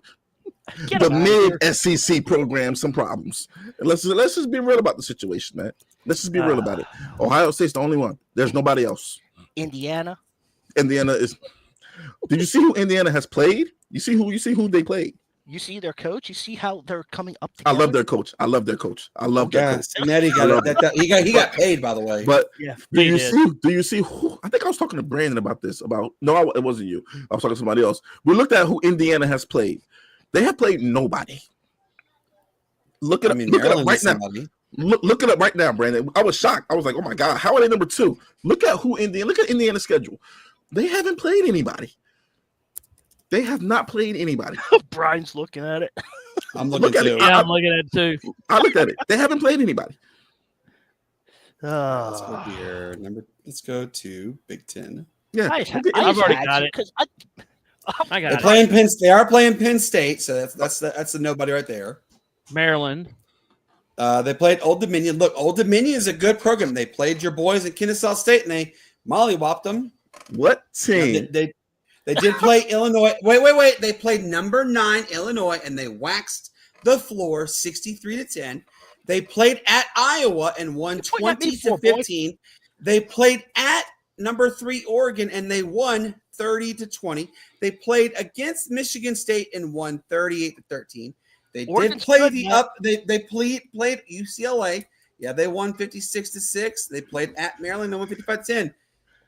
the mid SEC program some problems. Let's just be real about the situation, man. Let's just be real about it. Ohio State's the only one. There's nobody else. Indiana is. Did you see who Indiana has played? You see who they played? You see their coach. You see how they're coming up together. I love their coach. I love their coach. Cincinnati he got paid, by the way. But do you see who? I think I was talking to Brandon about this. It wasn't you. I was talking to somebody else. We looked at who Indiana has played. They have played nobody. Look it up right now. Look it up right now, Brandon. I was shocked. I was like, oh my God, how are they number 2? Look at Indiana's schedule. They haven't played anybody. They have not played anybody. Brian's looking at it. I'm looking at it. Yeah, I'm looking at it too. I looked at it. They haven't played anybody. Let's go here. Let's go to Big Ten. Yeah, I've already got it. I got it. They are playing Penn State, so that's the nobody right there. Maryland. They played Old Dominion. Look, Old Dominion is a good program. They played your boys at Kennesaw State, and they mollywopped them. What team? They did play Illinois. Wait. They played number 9 Illinois, and they waxed the floor 63-10. They played at Iowa and won 20-15. They played at number 3 Oregon, and they won 30-20. They played against Michigan State and won 38-13. They did play They played UCLA. Yeah, they won 56-6. They played at Maryland and won 55-10.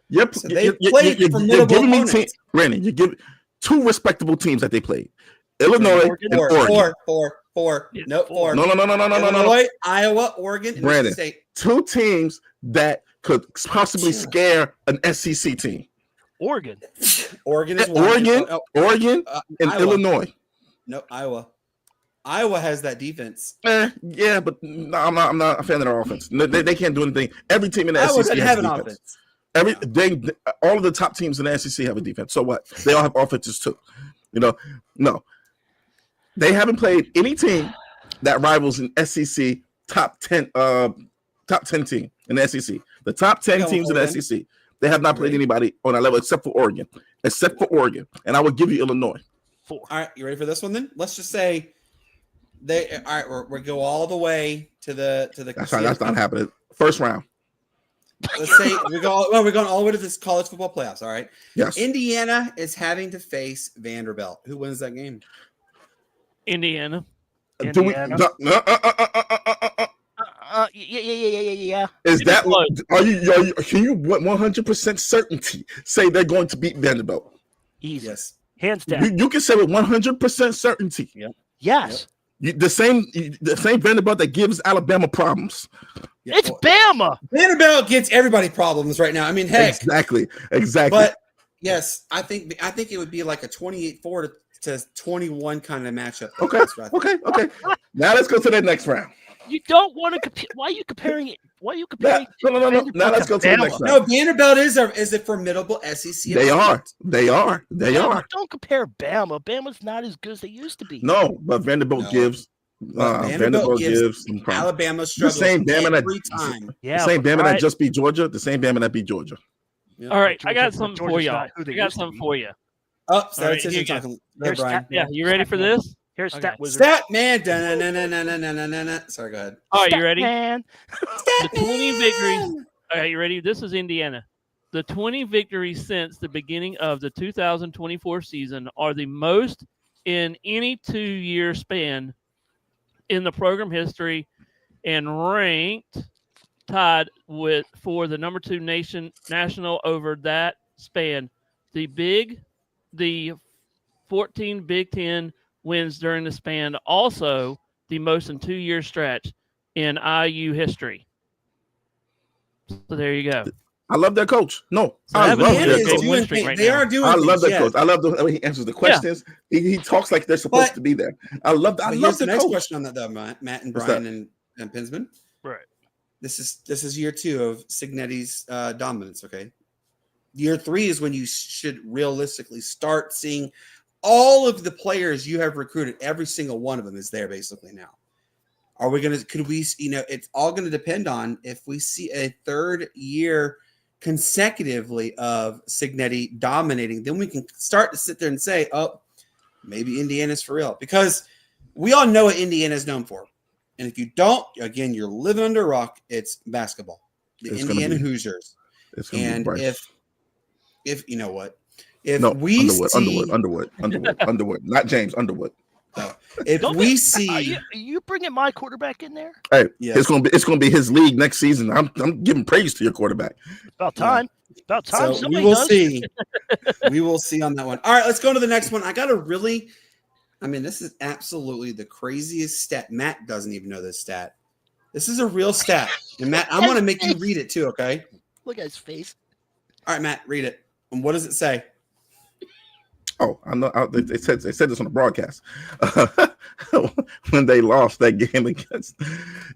Yep. So they played formidable opponents. Brandon, you give 2 respectable teams that they played. Illinois and Oregon. Four. Yeah, Nope. four. Four. No. Illinois, Iowa, Oregon, and Brandon. Michigan State. 2 teams that could possibly scare an SEC team. Oregon. Oregon is one. Oregon, and Iowa. Illinois. No, Iowa. Iowa has that defense. Yeah, but no, I'm not a fan of their offense. They can't do anything. Every team in the Iowa SEC doesn't has have an defense. offense. All of the top teams in the SEC have a defense. So what? They all have offenses too. No. They haven't played any team that rivals an SEC top 10 team in the SEC. The top 10 teams in the SEC. They have not played anybody on that level except for Oregon. And I would give you Illinois. 4. All right, you ready for this one then? Let's just say they. All right, we go all the way to the. That's not happening. First round. Let's say we're going all the way to this college football playoffs. All right. Yes. Indiana is having to face Vanderbilt. Who wins that game? Indiana. Do we? Indiana. Yeah. Is that? close. Are you? Can you 100% certainty say they're going to beat Vanderbilt? Easy. Yes. Hands down. You can say with 100% certainty. Yes. The same Vanderbilt that gives Alabama problems. It's Bama. Vanderbilt gets everybody problems right now. I mean, heck. Exactly. But yes, I think it would be like a 28-4 to 21 kind of matchup. Okay. Now let's go to the next round. You don't want to compare. Why are you comparing it? Why are you comparing? No. Now let's go to the next round. No, Vanderbilt is a formidable SEC. They are. Don't compare Bama. Bama's not as good as they used to be. No, but Vanderbilt gives. Vanderbilt gives some problems. Alabama struggles the same Bama every time. Yeah, the same Bama that just beat Georgia. The same Bama that beat Georgia. Yeah. All right, Georgia- I got something for Georgia's y'all. not who they I got used to something be. for you. Oh, All right, here you go. talking. There's Brian. stat- Yeah, you ready for this? Here's Okay. Stat Wizard. Stat man. Da-na-na-na-na-na-na-na. Sorry, go ahead. All right, you Stat ready? Man. The 20 victories. All right, you ready? This is Indiana. The 20 victories since the beginning of the 2024 season are the most in any 2-year span in the program history, and ranked tied for the number 2 national over that span. The 14 Big Ten wins during the span, also the most in 2-year stretch in IU history. So there you go. I love their coach. No, So I that love was their a coach. good win streak right They now. are doing. I love things, their coach. I love the way he answers the questions. He talks like they're supposed to be there. I love But the here's the next coach. question on that though, Matt and What's Brian and Pinsman. Right. This is year 2 of Signetti's dominance. Okay, year 3 is when you should realistically start seeing all of the players you have recruited. Every single one of them is there basically now. Could we? It's all going to depend on if we see a 3rd year consecutively of Signetti dominating. Then we can start to sit there and say, oh, maybe Indiana's for real, because we all know what Indiana is known for. And if you don't, again, you're living under a rock. It's basketball, the Indiana Hoosiers. And if you know what, if we see Underwood, not James Underwood. If we see, Are you bringing my quarterback in there? Hey, Yes. it's gonna be his league next season. I'm giving praise to your quarterback. About time. About time. so Somebody we will does. see. We will see on that one. All right, let's go to the next one. This is absolutely the craziest stat. Matt doesn't even know this stat. This is a real stat. And Matt, I'm going to make you read it too, okay? Look at his face. All right, Matt, read it. And what does it say? Oh, I know. They said this on the broadcast when they lost that game against.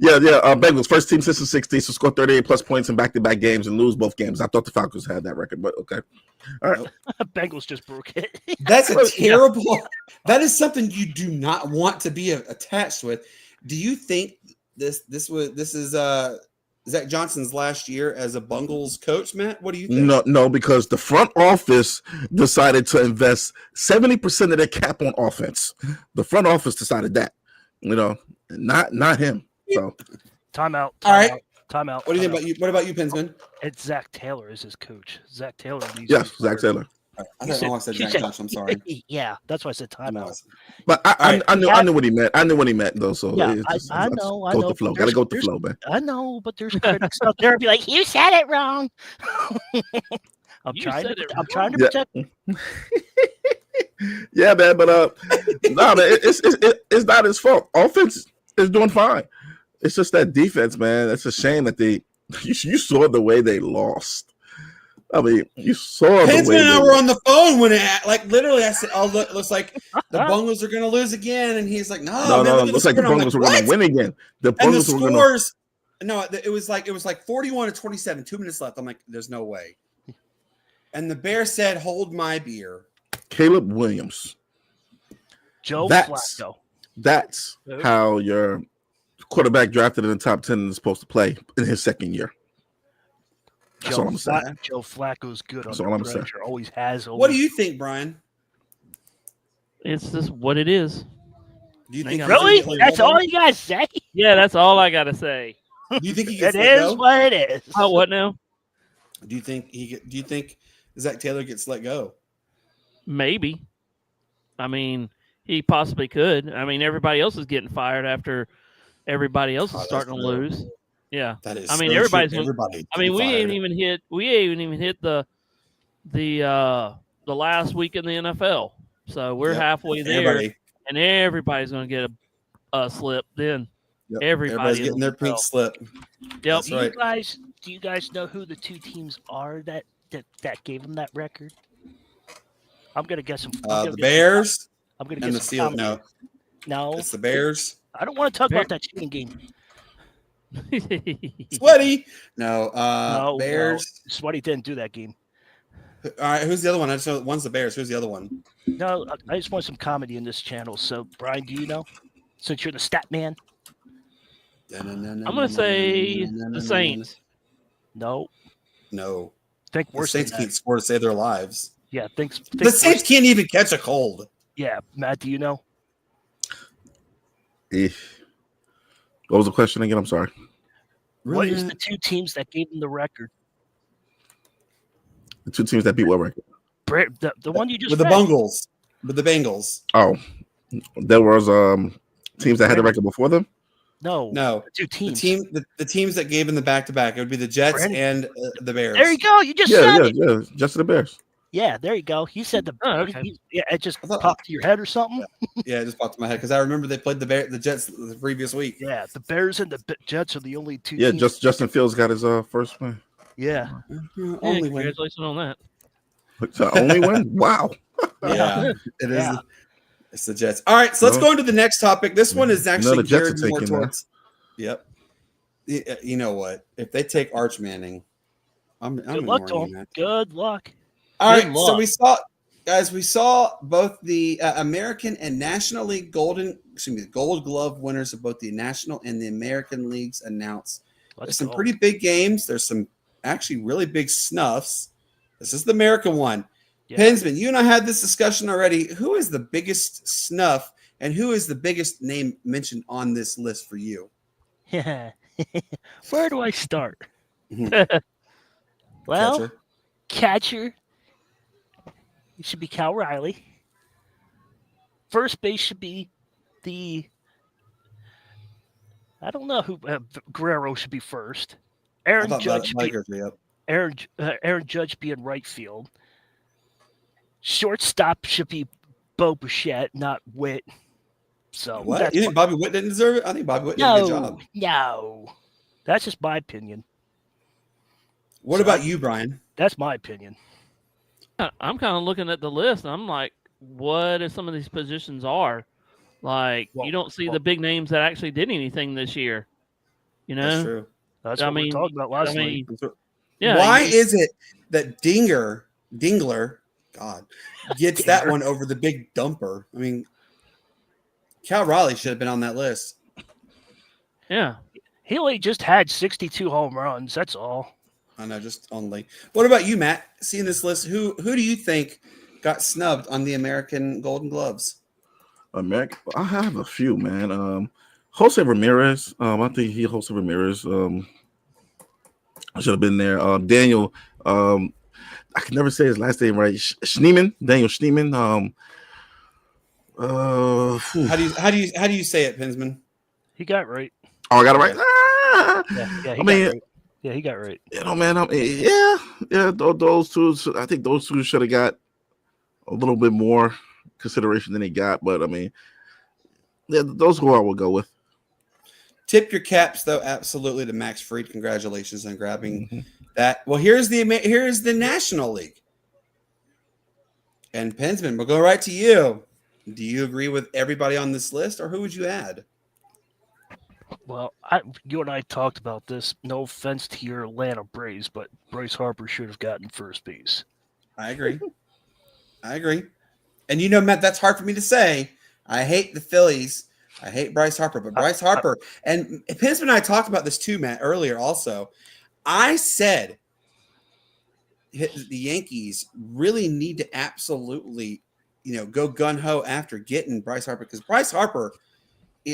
Bengals first team since the '60s to score 38 plus points in back-to-back games and lose both games. I thought the Falcons had that record, but okay. All right. Bengals just broke it. That's a terrible. That is something you do not want to be attached with. Do you think this is Zach Johnson's last year as a Bungles coach, Matt? What do you think? No, because the front office decided to invest 70% of their cap on offense. The front office decided that, not him. So Timeout. All right. Timeout. What do you think about you? What about you, Pinsman? It's Zach Taylor is his coach. Zach Taylor. yes, Zach Taylor. I don't know. I said Zach Johnson. I'm sorry. Yeah, that's why I said timeout. But I knew what he meant. I knew what he meant though. So Yeah, I know. Go with the flow. Gotta go with the flow, man. I know, but there's critics out there be like, "You said it wrong." I'm You trying said to it protect. Yeah, man, but no, man, it's not his fault. Offense is doing fine. It's just that defense, man. It's a shame that you saw the way they lost. I mean, you saw the way Hensman and I they were on the phone when literally I said, "Oh, look, it looks like the Bungles are going to lose again," and he's like, "No, man, it looks like the Bungles were going to win again." The Bungles and the were going to. scores, no, it was like 41-27, 2 minutes left. I'm like, "There's no way." And the Bear said, "Hold my beer." Caleb Williams. Joe That's Flacco. That's how your quarterback drafted in the top 10 is supposed to play in his second year. That's all I'm saying. Joe Flacco's good That's on all I'm the saying. pressure. Always has. Always. What do you think, Brian? It's just what it is. Do you think Really? That's all you guys say? Yeah, that's all I gotta say. Do you think he gets It let is go? what it is. Oh, what now? Do you think Zach Taylor gets let go? Maybe. I mean, he possibly could. I mean, everybody else is getting fired after everybody else is starting to lose. Yeah. That is. I mean, so everybody's. true. Everybody. I mean, we fired. ain't even hit. We ain't even hit the last week in the NFL. So we're halfway there, and everybody's going to get a slip. Then everybody's getting their pink slip. Yep. That's right. Do you guys know who the two teams are that gave them that record? I'm gonna guess them. The Bears. I'm gonna and guess the Steelers. No, it's the Bears. I don't want to talk about that cheating game. Sweaty. No, Bears. No. Sweaty didn't do that game. All right, who's the other one? I just know one's the Bears. Who's the other one? No, I just want some comedy in this channel. So, Brian, do you know? Since you're the stat man. I'm gonna say the Saints. No. The Think worse. Saints can't score to save their lives. Yeah, think the Saints can't even catch a cold. Yeah, Matt, do you know? What was the question again? I'm sorry. What is the two teams that gave them the record? The two teams that beat what record? The one you just with read. the Bungles, with the Bengals. Oh, there was teams that had the record before them. No, the two teams. The teams that gave them the back-to-back. It would be the Jets and the Bears. There you go. You just said it. Yeah, just the Bears. Yeah, there you go. He said the. Oh, okay. It just popped to your head or something. Yeah, it just popped to my head because I remember they played the Jets the previous week. Yeah, the Bears and the Jets are the only two. Yeah, teams. Justin Fields got his first win. Yeah, only win. Congratulations on that. The only win? Wow. Yeah, it is. It's the Jets. All right, so let's go into the next topic. This one is actually geared more towards. Yep. You know what? If they take Arch Manning, I'm good luck to him. Good luck. All right, so we saw both the American and National League Gold Glove winners of both the National and the American Leagues announced. There's some pretty big games. There's some actually really big snuffs. This is the American one. Yeah. Pensman, you and I had this discussion already. Who is the biggest snuff and who is the biggest name mentioned on this list for you? Yeah. Where do I start? Well, catcher. It should be Cal Riley. First base should be I don't know who Guerrero should be first. Aaron Judge be in right field. Shortstop should be Bo Bichette, not Witt. So what? You think Bobby Witt didn't deserve it? I think Bobby Witt did a good job. No. That's just my opinion. What about you, Brian? That's my opinion. I'm kind of looking at the list, and I'm like, what if some of these positions are? Like, you don't see the big names that actually did anything this year. You know? That's true. That's what we talked about last week. Yeah. Why is it that Dingler, God, gets that one over the big dumper? I mean, Cal Riley should have been on that list. Yeah. He only just had 62 home runs. That's all. I know, just only. What about you, Matt? Seeing this list, who do you think got snubbed on the American Golden Gloves? I have a few, man. Jose Ramirez. I think Jose Ramirez should have been there. Daniel. I can never say his last name right. Schneemann. Daniel Schneemann. How do you say it, Pensman? He got it right. Oh, I got it right. Yeah, he got right. You know, man. Those two. I think those two should have got a little bit more consideration than he got. But I mean, yeah, those who I would go with. Tip your caps, though, absolutely to Max Fried. Congratulations on grabbing that. Well, here's the National League. And Pensman, we'll go right to you. Do you agree with everybody on this list, or who would you add? Well, you and I talked about this. No offense to your Atlanta Braves, but Bryce Harper should have gotten first base. I agree. And you know, Matt, that's hard for me to say. I hate the Phillies. I hate Bryce Harper, but Bryce Harper, and Pensman and I talked about this too, Matt, earlier also. I said the Yankees really need to absolutely, go gung-ho after getting Bryce Harper, because Bryce Harper,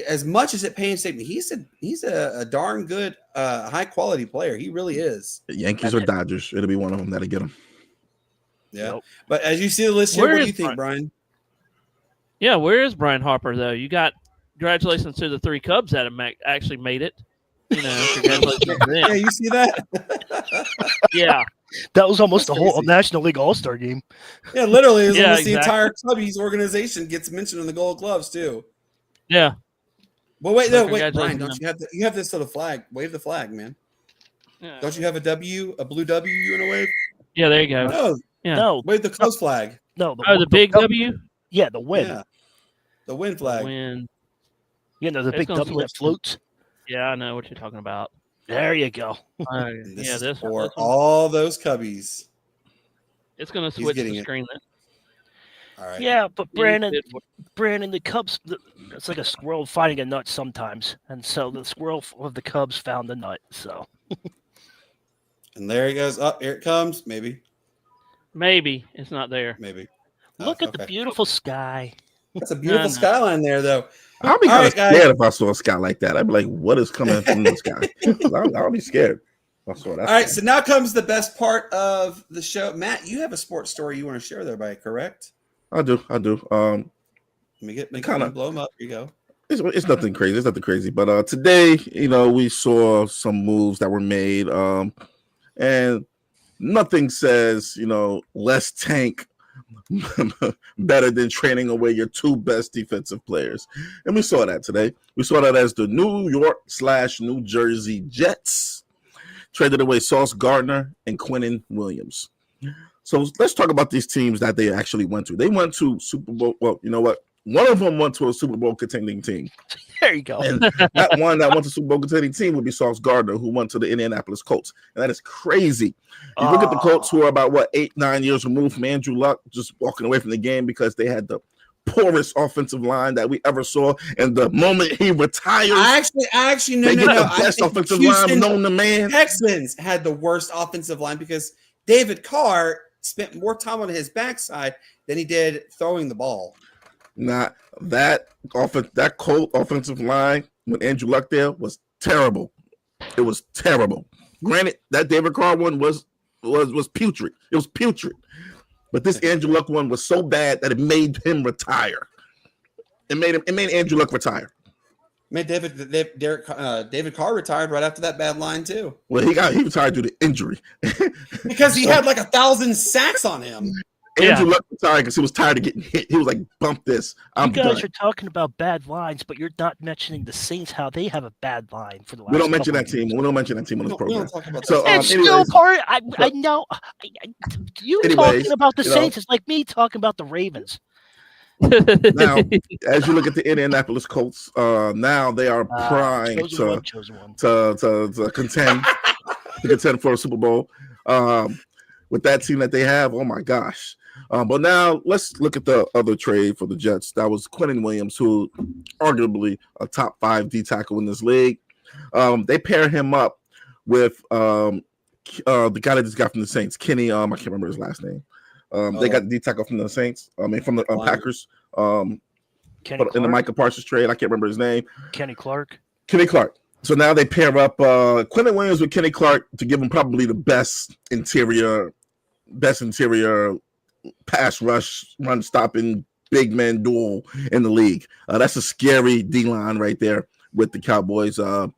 as much as it painstaking, he's a darn good, high-quality player. He really is. The Yankees or Dodgers, it'll be one of them that'll get him. Yeah. Nope. But as you see the list here, what do you think, Brian? Yeah, where is Brian Harper, though? You got congratulations to the 3 Cubs that have actually made it. Congratulations to them. Yeah, you see that? Yeah. That was almost That's the whole crazy. National League All-Star game. Yeah, literally, it's Yeah, almost the exactly. entire Cubbies organization gets mentioned in the Gold Gloves too. Yeah. Well, wait, Well, Brian, congratulations. don't you have this little flag? Wave the flag, man. Yeah. Don't you have a blue W you want to wave? Yeah, there you go. No, Yeah. No, wave the close flag. no. The big W? Yeah, the win. Yeah, the win flag. Win. The It's big gonna W that switch. floats. Yeah, I know what you're talking about. There you go. And this Yeah, is this for one. all those Cubbies. It's going to He's switch getting the it. screen then. All right. Yeah, but Brandon, Brandon. the Cubs, it's like a squirrel finding a nut sometimes. And so the squirrel of the Cubs found the nut. So And there he goes. Up, here it comes. Maybe. Maybe it's not there. Maybe. look at the okay. beautiful sky. That's a beautiful No. skyline there, though. I'll be All kind right, of guys. scared if I saw a sky like that. I'd be like, what is coming from the sky? I'll be scared. I saw that. All right, so now comes the best part of the show. Matt, you have a sports story you want to share there, by correct? I do. Let me Kinda. blow them up. Here you go. It's nothing crazy. It's nothing crazy. But today, we saw some moves that were made. And nothing says, less tank better than training away your 2 best defensive players. And we saw that today. We saw that as the New York/New Jersey Jets traded away Sauce Gardner and Quinnen Williams. So let's talk about these teams that they actually went to. They went to Super Bowl. Well, you know what? One of them went to a Super Bowl contending team. There you go. And that one that went to Super Bowl contending team would be Sauce Gardner, who went to the Indianapolis Colts. And that is crazy. You look at the Colts, who are about 8-9 years removed from Andrew Luck, just walking away from the game because they had the poorest offensive line that we ever saw. And the moment he retires, I actually no. the I best think offensive Houston line known to man. Texans had the worst offensive line because David Carr spent more time on his backside than he did throwing the ball. Not that Colt offensive line with Andrew Luck there was terrible. It was terrible. Granted, that David Carr one was putrid. It was putrid. But this Andrew Luck one was so bad that it made him retire. It made Andrew Luck retire. David Carr retired right after that bad line too. Well, he retired due to injury. Because he had like 1,000 sacks on him. Andrew Luck retired because he was tired of getting hit. He was like, bump this. You guys are talking about bad lines, but you're not mentioning the Saints, how they have a bad line for the last We don't mention couple that team. of We don't mention that team on this We program. don't talk about So, that. It's still anyways, part. I know. You Anyways, talking about the you know. Saints is like me talking about the Ravens. now, as you look at the Indianapolis Colts, now they are primed chosen one. to contend for a Super Bowl. With that team that they have, oh my gosh. But now let's look at the other trade for the Jets. That was Quinnen Williams, who arguably a top 5 D tackle in this league. They pair him up with the guy that just got from the Saints, Kenny. I can't remember his last name. They got the D tackle from the Saints. From the Packers. Kenny In the Clark. Micah Parsons trade, I can't remember his name. Kenny Clark. Kenny Clark. So now they pair up Quinnen Williams with Kenny Clark to give him probably the best interior pass rush, run stopping big man duel in the league. That's a scary D line right there with the Cowboys. And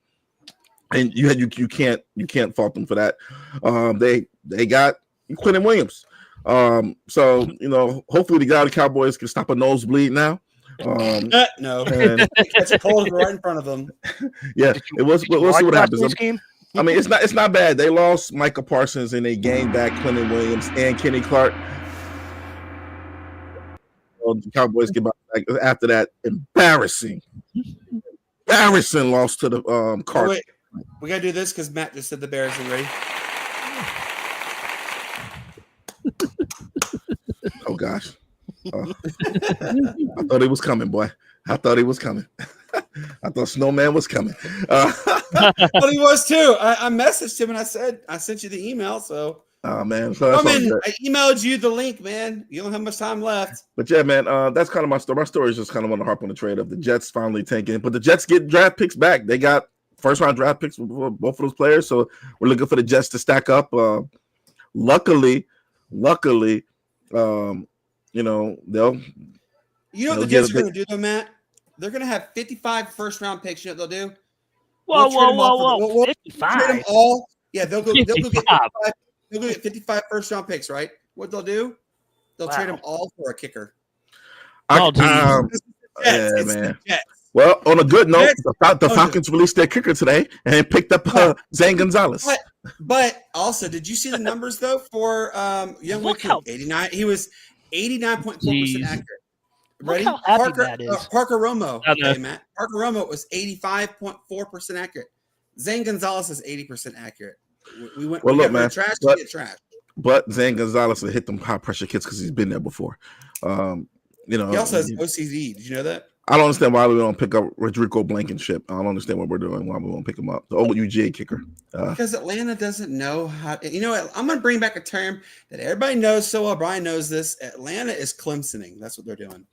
you can't fault them for that. They got Quinnen Williams. So hopefully the guy the Cowboys can stop a nosebleed now. No, and catch a cold right in front of them. Yeah, we'll see what happens. Game? I mean, it's not bad. They lost Micah Parsons and they gained back Quentin Williams and Kenny Clark. The Cowboys get back after that embarrassing loss to the Cardinals. Wait, we gotta do this because Matt just said the Bears are ready. Oh gosh, I thought he was coming, boy. I thought he was coming. I thought Snowman was coming. But he was too. I messaged him and I said I sent you the email. So man, I emailed you the link, man. You don't have much time left. But yeah, man, that's kind of my story. My story is just kind of want to harp on the trade of the Jets finally tanking, but the Jets get draft picks back. They got first round draft picks for both of those players, so we're looking for the Jets to stack up. Luckily, they'll You know what the Jets are going to do, though, Matt? They're going to have 55 first-round picks. You know what they'll do? Whoa. 55? Trade them all. Yeah, they'll go get 55. 55. They'll go get 55 first-round picks, right? What they'll do? They'll trade them all for a kicker. Yeah, man. Well, on a good note, the Falcons released their kicker today and picked up Zane Gonzalez. But also, did you see the numbers, though, for young recruit? 89. He was 89.4% accurate. Ready? Look how happy that is. Parker Romo. Okay, Matt. Parker Romo was 85.4% accurate. Zane Gonzalez is 80% accurate. We went man, trash to get trash. But Zane Gonzalez will hit them high pressure kids because he's been there before. He also has OCD. Did you know that? I don't understand why we don't pick up Rodrigo Blankenship. I don't understand what we're doing. Why we won't pick him up? The old UGA kicker. Because Atlanta doesn't know how. You know what? I'm going to bring back a term that everybody knows so well. Brian knows this. Atlanta is Clemsoning. That's what they're doing.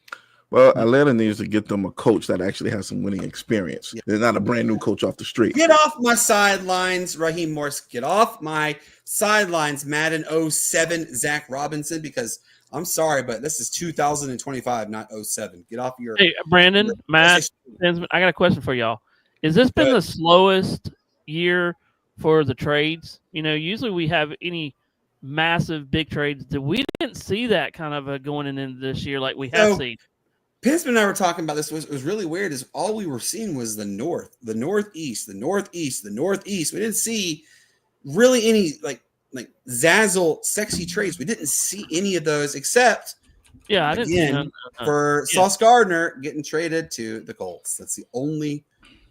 Well, Atlanta needs to get them a coach that actually has some winning experience. Yeah. They're not a brand new coach off the street. Get off my sidelines, Raheem Morris. Get off my sidelines, Madden 07, Zach Robinson, because I'm sorry, but this is 2025, not 07. Get off your. Hey, Brandon, Matt, I got a question for y'all. Has this been the slowest year for the trades? Usually we have any massive big trades. We didn't see that kind of going into this year like we have seen. Pinsman and I were talking about this. Was really weird. Is all we were seeing was the north, the northeast, the northeast, the northeast. We didn't see really any like Zazzle sexy trades. We didn't see any of those except I didn't see for Sauce Gardner getting traded to the Colts. That's the only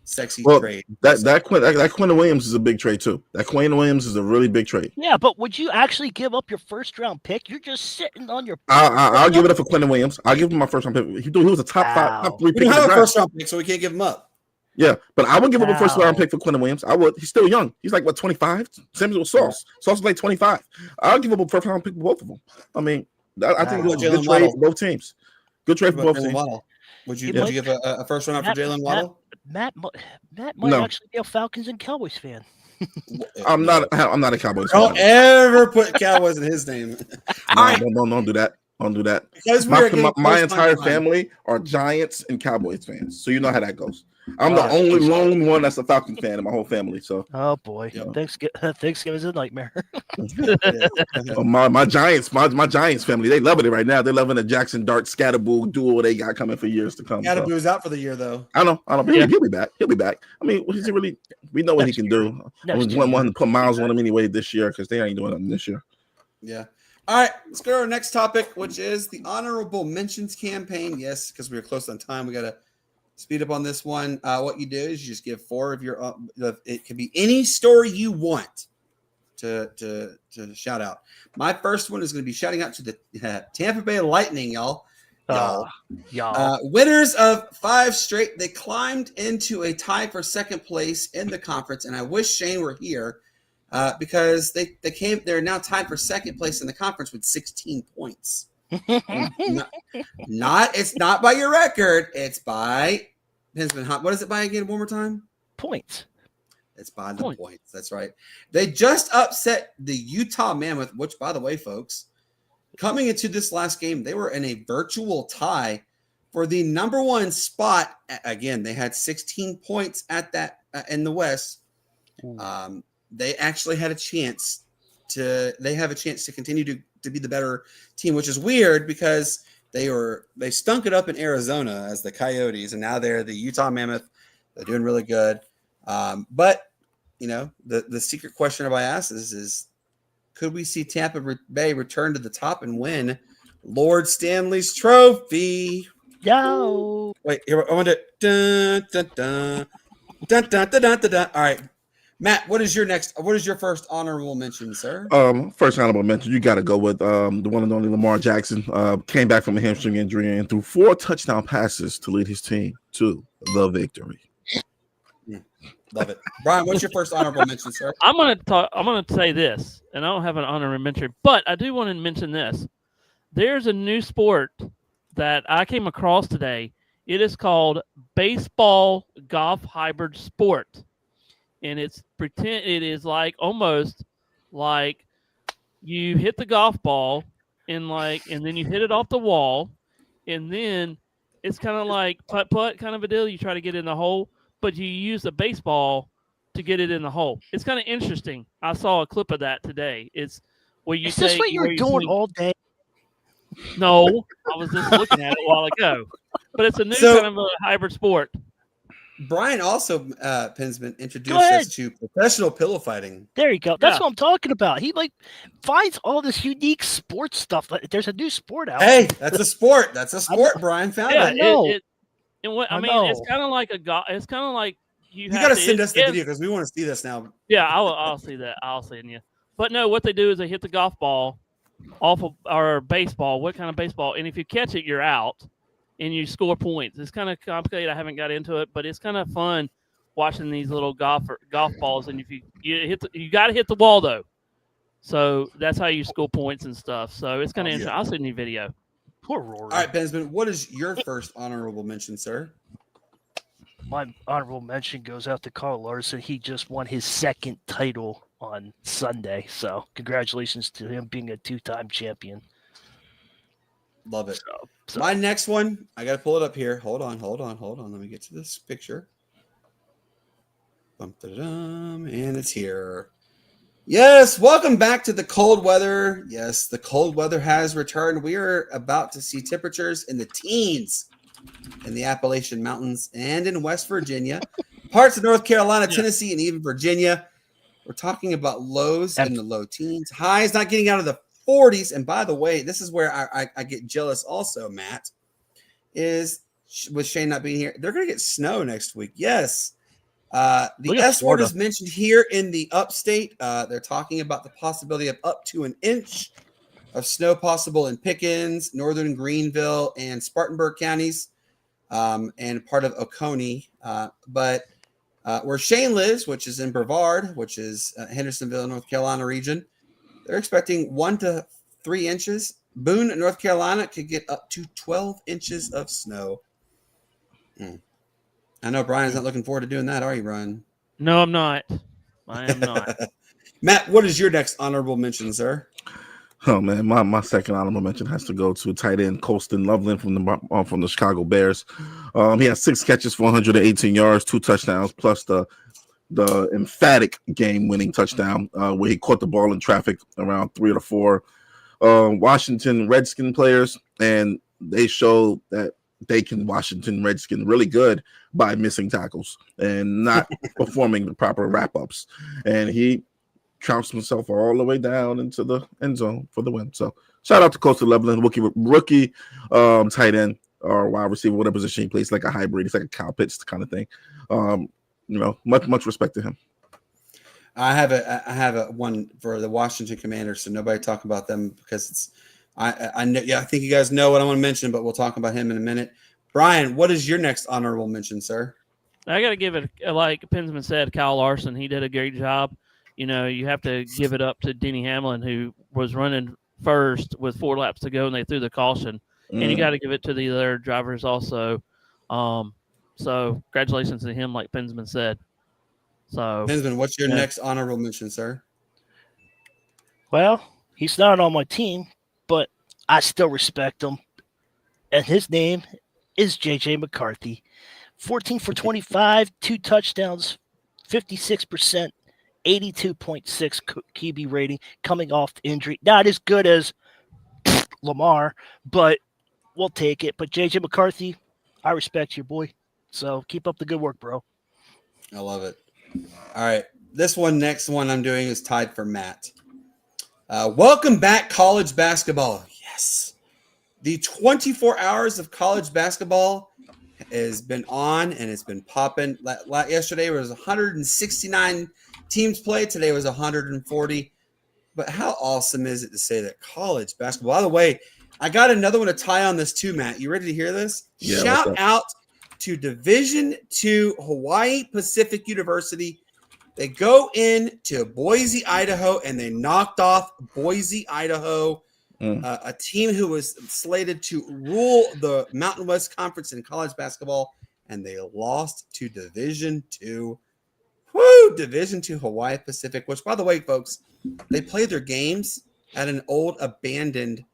sexy trade. That Quentin Williams is a big trade too. That Quentin Williams is a really big trade. Yeah, but would you actually give up your first round pick? You're just sitting on your. I'll give it up for Quentin Williams. I'll give him my first round pick. He was a top 3 pick. We don't have a first round pick, so we can't give him up. Yeah, but I would give up a first round pick for Quentin Williams. I would. He's still young. He's like 25. Same as Sauce. Sauce is like 25. I'll give up a first round pick for both of them. I mean, I think it was a good trade for both teams. Good trade for both teams. Would you give a first round for Jalen Waddle? Matt might actually be a Falcons and Cowboys fan. I'm not a Cowboys fan. Don't ever put Cowboys in his name. Don't do that. Don't do that. Because my entire family are Giants and Cowboys fans, so you know how that goes. I'm the only lone one that's a Falcon fan in my whole family. So, oh boy, Thanksgiving's a nightmare. my Giants family, they loving it right now. They're loving the Jackson Dart Scatterboo duo they got coming for years to come. Scatterboo's out for the year though. I know. He'll be back. He'll be back. I mean, he's really. We know what he can do. I was wanting to put miles on him anyway this year because they ain't doing nothing this year. Yeah. All right, let's go to our next topic, which is the honorable mentions campaign. Yes, because we were close on time, we got to speed up on this one. What you do is you just give 4 of your. It can be any story you want to shout out. My first one is going to be shouting out to the Tampa Bay Lightning, y'all. Winners of 5 straight. They climbed into a tie for second place in the conference, and I wish Shane were here. Because they're now tied for second place in the conference with 16 points. It's not by your record. It's by Pinsman. What is it by again? One more time. Points. It's by the points. That's right. They just upset the Utah Mammoth, which, by the way, folks, coming into this last game, they were in a virtual tie for the number 1 spot. Again, they had 16 points at that in the West. They actually had a chance they have a chance to continue to be the better team, which is weird because they stunk it up in Arizona as the Coyotes, and now they're the Utah Mammoth. They're doing really good. But the secret question I ask is could we see Tampa Bay return to the top and win Lord Stanley's Trophy? Yo. Wait, here I want to dun dun dun dun dun dun dun dun. All right, Matt, what is your first honorable mention, sir? First honorable mention, you got to go with the one and only Lamar Jackson. Came back from a hamstring injury and threw 4 touchdown passes to lead his team to the victory. Love it. Brian, what's your first honorable mention, sir? I'm gonna say this, and I don't have an honorable mention, but I do want to mention this. There's a new sport that I came across today. It is called baseball golf hybrid sport, and it is like almost like you hit the golf ball and then you hit it off the wall, and then it's kind of like putt kind of a deal. You try to get in the hole, but you use a baseball to get it in the hole. It's kind of interesting. I saw a clip of that today. It's where you Is this what you were doing all day? No, I was just looking at it a while ago. But it's a new kind of a hybrid sport. Brian also, Pinsman, introduced us to professional pillow fighting. There you go. That's what I'm talking about. He finds all this unique sports stuff. There's a new sport out. Hey, that's a sport. That's a sport. Brian found it. I know. It's kind of like it's kind of like you got to send us the video because we want to see this now. Yeah, I'll see that. I'll send you. But no, what they do is they hit the golf ball off of our baseball. What kind of baseball? And if you catch it, you're out, and you score points. It's kind of complicated. I haven't got into it, but it's kind of fun watching these little golf balls. And if you got to hit the wall though, so that's how you score points and stuff. So it's kind of interesting. I'll send you a video. Poor Rory. All right, Bensman, what is your first honorable mention, sir? My honorable mention goes out to Carl Larson. He just won his 2nd title on Sunday. So congratulations to him being a 2-time champion. Love it. So my next one, I got to pull it up here. Hold on. Let me get to this picture. And it's here. Yes, welcome back to the cold weather. Yes, the cold weather has returned. We are about to see temperatures in the teens in the Appalachian Mountains and in West Virginia, parts of North Carolina, Tennessee, and even Virginia. We're talking about lows in the low teens, highs not getting out of the 40s. And by the way, this is where I get jealous also, Matt, is with Shane not being here. They're going to get snow next week. Yes. The S word is mentioned here in the upstate. They're talking about the possibility of up to an inch of snow possible in Pickens, northern Greenville, and Spartanburg counties, and part of Oconee. But where Shane lives, which is in Brevard, which is Hendersonville, North Carolina region, they're expecting 1 to 3 inches. Boone, North Carolina, could get up to 12 inches of snow. I know Brian's not looking forward to doing that, are you, Brian? No, I'm not. I am not. Matt, what is your next honorable mention, sir? Oh man, my second honorable mention has to go to tight end Colston Loveland from the Chicago Bears. He has 6 catches for 118 yards, 2 touchdowns, plus the emphatic game-winning touchdown where he caught the ball in traffic around 3 or 4 Washington Redskin players, and they showed that they can Washington Redskin really good by missing tackles and not performing the proper wrap-ups. And he trounced himself all the way down into the end zone for the win. So shout out to Coastal Loveland, rookie tight end or wide receiver, whatever position he plays, like a hybrid. He's like a Kyle Pitts kind of thing. Much respect to him. I have a one for the Washington Commanders, so nobody talk about them because it's I know. Yeah, I think you guys know what I want to mention, but we'll talk about him in a minute. Brian, what is your next honorable mention, sir? I got to give it, like Pinsman said, Kyle Larson. He did a great job. You have to give it up to Denny Hamlin, who was running first with 4 laps to go, and they threw the caution. And you got to give it to the other drivers also. So congratulations to him, like Pinsman said. So Pinsman, what's your next honorable mention, sir? Well, he's not on my team, but I still respect him. And his name is J.J. McCarthy. 14 for 25, 2 touchdowns, 56% 82.6 QB rating coming off the injury. Not as good as Lamar, but we'll take it. But JJ McCarthy, I respect you, boy. So keep up the good work, bro. I love it. All right. Next one I'm doing is tied for Matt. Welcome back, college basketball. Yes. The 24 hours of college basketball has been on and it's been popping. Yesterday was 169 teams played. Today was 140. But how awesome is it to say that college basketball? By the way, I got another one to tie on this too, Matt. You ready to hear this? Yeah, Shout out to Division II Hawaii Pacific University. They go in to Boise, Idaho, and they knocked off Boise, Idaho, a team who was slated to rule the Mountain West Conference in college basketball, and they lost to Division II. Division II Hawaii Pacific, which, by the way, folks, they play their games at an old abandoned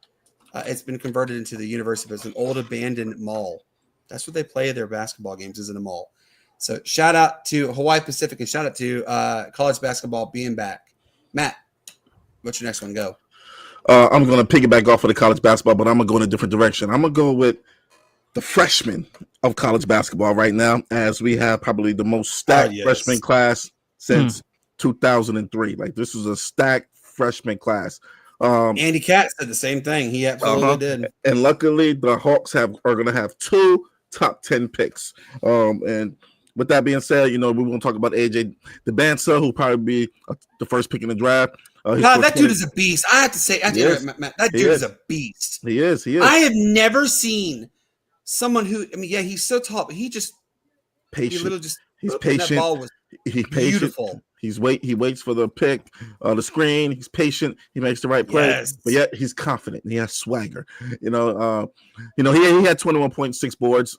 it's been converted into the university, but it's an old abandoned mall. That's what they play their basketball games, is in a mall. So shout out to Hawaii Pacific and shout out to college basketball being back. Matt, what's your next one? Go. I'm going to piggyback off of the college basketball, but I'm going to go in a different direction. I'm going to go with the freshmen of college basketball right now, as we have probably the most stacked freshman class since 2003. Like, this is a stacked freshman class. Andy Katz said the same thing. He absolutely did. And luckily, the Hawks are going to have 2 top 10 picks. And with that being said, we won't talk about AJ DeBansa, who'll probably be the first pick in the draft. That dude is a beast. I have to say, Matt, that dude is a beast. He is. I have never seen someone who, he's so tall, but he just patient. He's patient. That ball was beautiful. He waits for the pick, the screen. He's patient. He makes the right play, but yet he's confident. He has swagger. He had 21.6 boards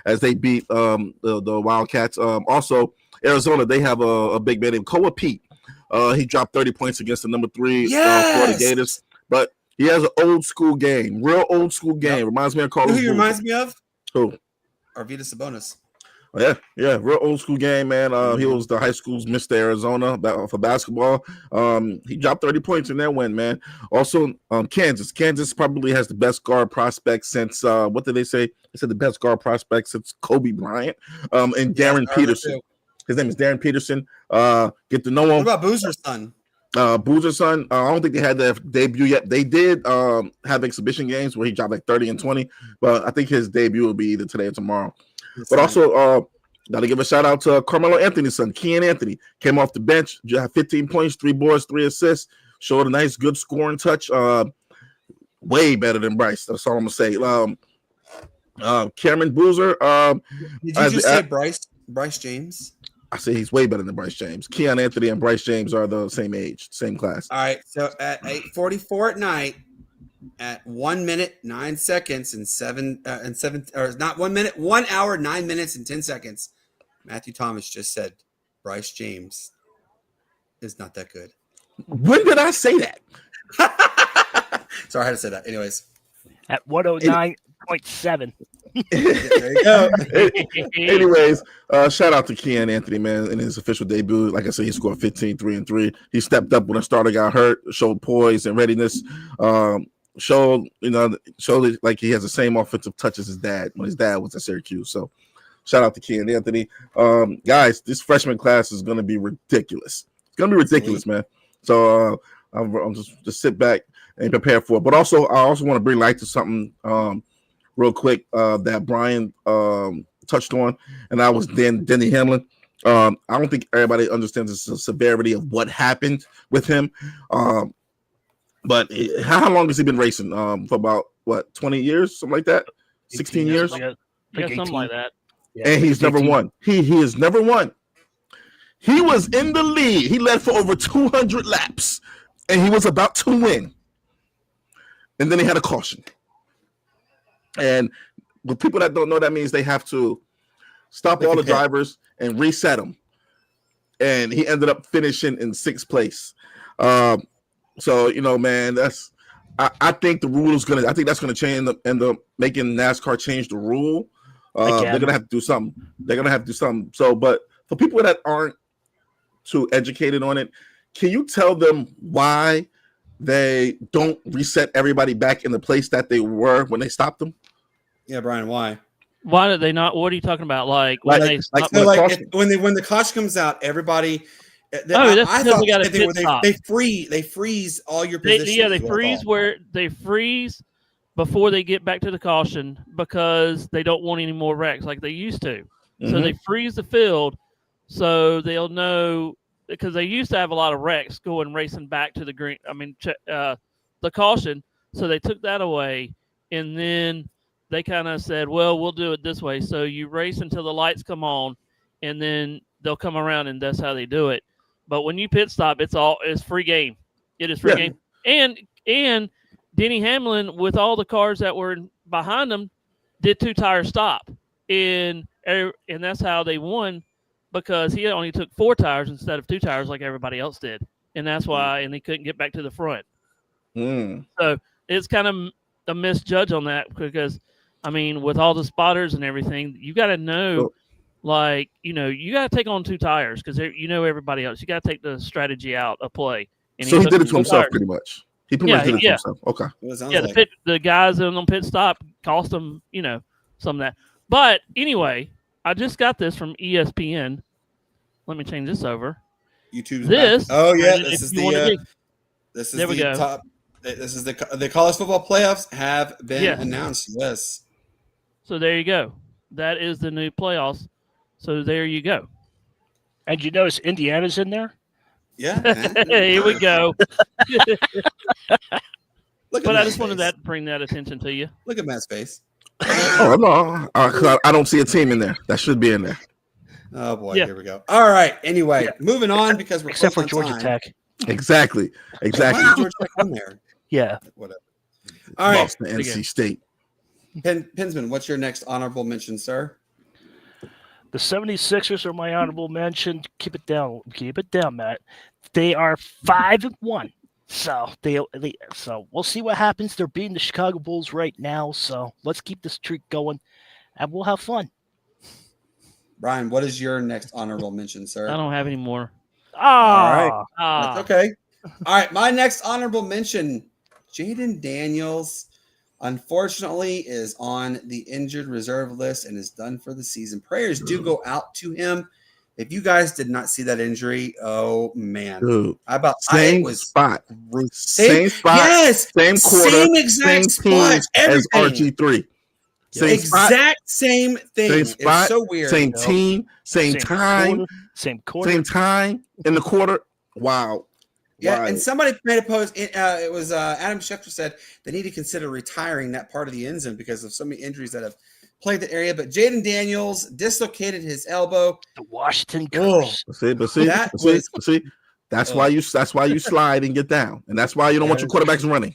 as they beat the Wildcats. Also, Arizona, they have a big man named Koa Pete. He dropped 30 points against the number 3 Florida Gators, but he has an old school game, real old school game. Yep. Reminds me of Carlos. Who he reminds me of? Who? Arvydas Sabonis. Yeah, real old school game, man. He was the high school's Mr. Arizona for basketball. He dropped 30 points in that win, man. Also, Kansas. Kansas probably has the best guard prospect since what did they say? They said the best guard prospect since Kobe Bryant. And Darren Peterson. His name is Darren Peterson. Get to know him. What about Boozer's son? Boozer's son. I don't think they had their debut yet. They did have exhibition games where he dropped like 30 and 20, but I think his debut will be either today or tomorrow. But also, got to give a shout out to Carmelo Anthony's son, Kean Anthony. Came off the bench, 15 points, 3 boards, 3 assists. Showed a nice, good scoring touch. Way better than Bryce. That's all I'm going to say. Cameron Boozer. Did you just say Bryce James? I say he's way better than Bryce James. Keon Anthony and Bryce James are the same age, same class. All right. So at 8:44 at night, at 1 minute 9 seconds and 7 or not 1 minute, 1 hour 9 minutes and 10 seconds, Matthew Thomas just said Bryce James is not that good. When did I say that? Sorry, I had to say that. Anyways, at 109.7. There you go. Anyways, shout out to Keon Anthony, man, in his official debut. Like I said, he scored 15, 3 and 3. He stepped up when a starter got hurt, showed poise and readiness. Showed like he has the same offensive touch as his dad when his dad was at Syracuse. So shout out to Keon Anthony. Guys, this freshman class is going to be ridiculous. It's going to be ridiculous, man. So I'm just sit back and prepare for it. But also, I also want to bring light to something real quick that Brian touched on, and that was Denny Hamlin. I don't think everybody understands the severity of what happened with him. But how long has he been racing? For about, 20 years? Something like that? 16 years? Something like that. Yeah, and he's never won. He has never won. He was in the lead. He led for over 200 laps, and he was about to win. And then he had a caution. And with people that don't know, that means they have to stop all the drivers and reset them. And he ended up finishing in 6th place. So, man, I think the rule is I think that's gonna change end up making NASCAR change the rule. They're gonna have to do something. So, but for people that aren't too educated on it. Can you tell them why they don't reset everybody back in the place that they were when they stopped them? Yeah, Brian, why? Why did they not? What are you talking about? Like when they stop? So when the caution comes out, everybody. I because thought they got a the thing pit where stop. they freeze all your positions. They freeze before they get back to the caution because they don't want any more wrecks like they used to. Mm-hmm. So they freeze the field so they'll know, because they used to have a lot of wrecks going racing back to the green. I mean, the caution. So they took that away, and then they kind of said, well, we'll do it this way. So you race until the lights come on, and then they'll come around, and that's how they do it. But when you pit stop, it's free game. It is free game. And Denny Hamlin, with all the cars that were behind him, did 2-tire stop. And that's how they won, because he only took 4 tires instead of 2 tires like everybody else did. And that's why, and he couldn't get back to the front. So it's kind of a misjudge on that, because, I mean, with all the spotters and everything, you got to know, like, you got to take on 2 tires because everybody else. You got to take the strategy out of play. And so he did it to himself pretty much. He pretty much did it to himself. Okay. The guys on pit stop cost them, some of that. But anyway, I just got this from ESPN. Let me change this over. YouTube's this. Back. Oh yeah, This is top. This is the college football playoffs have been announced. Yes. So there you go. That is the new playoffs. So there you go. And you notice Indiana's in there? Yeah. Here we go. But I just wanted to bring that attention to you. Look at Matt's face. Oh no, I don't see a team in there. That should be in there. Oh boy, here we go. All right. Anyway, moving on because we're except for Georgia Tech. Exactly. Why is Georgia Tech on there? Yeah. Whatever. All right. Lost to NC State. Pinsman, what's your next honorable mention, sir? The 76ers are my honorable mention. Keep it down, Matt. They are 5-1. So so we'll see what happens. They're beating the Chicago Bulls right now. So let's keep this streak going and we'll have fun. Brian, what is your next honorable mention, sir? I don't have any more. All right. That's okay. All right. My next honorable mention, Jaden Daniels, unfortunately, is on the injured reserve list and is done for the season. Prayers do go out to him. If you guys did not see that injury, oh man, dude, same spot, same spot, yes, same quarter, same exact spot as RG3. Same thing. Same spot, it's so weird. Same team, same time, same quarter, same time in the quarter. Wow. Yeah, wow. And somebody made a post. It was Adam Schefter said they need to consider retiring that part of the end zone because of so many injuries that have played the area. But Jaden Daniels dislocated his elbow. The Washington curse. That's why you slide and get down, and that's why you don't want your quarterbacks running.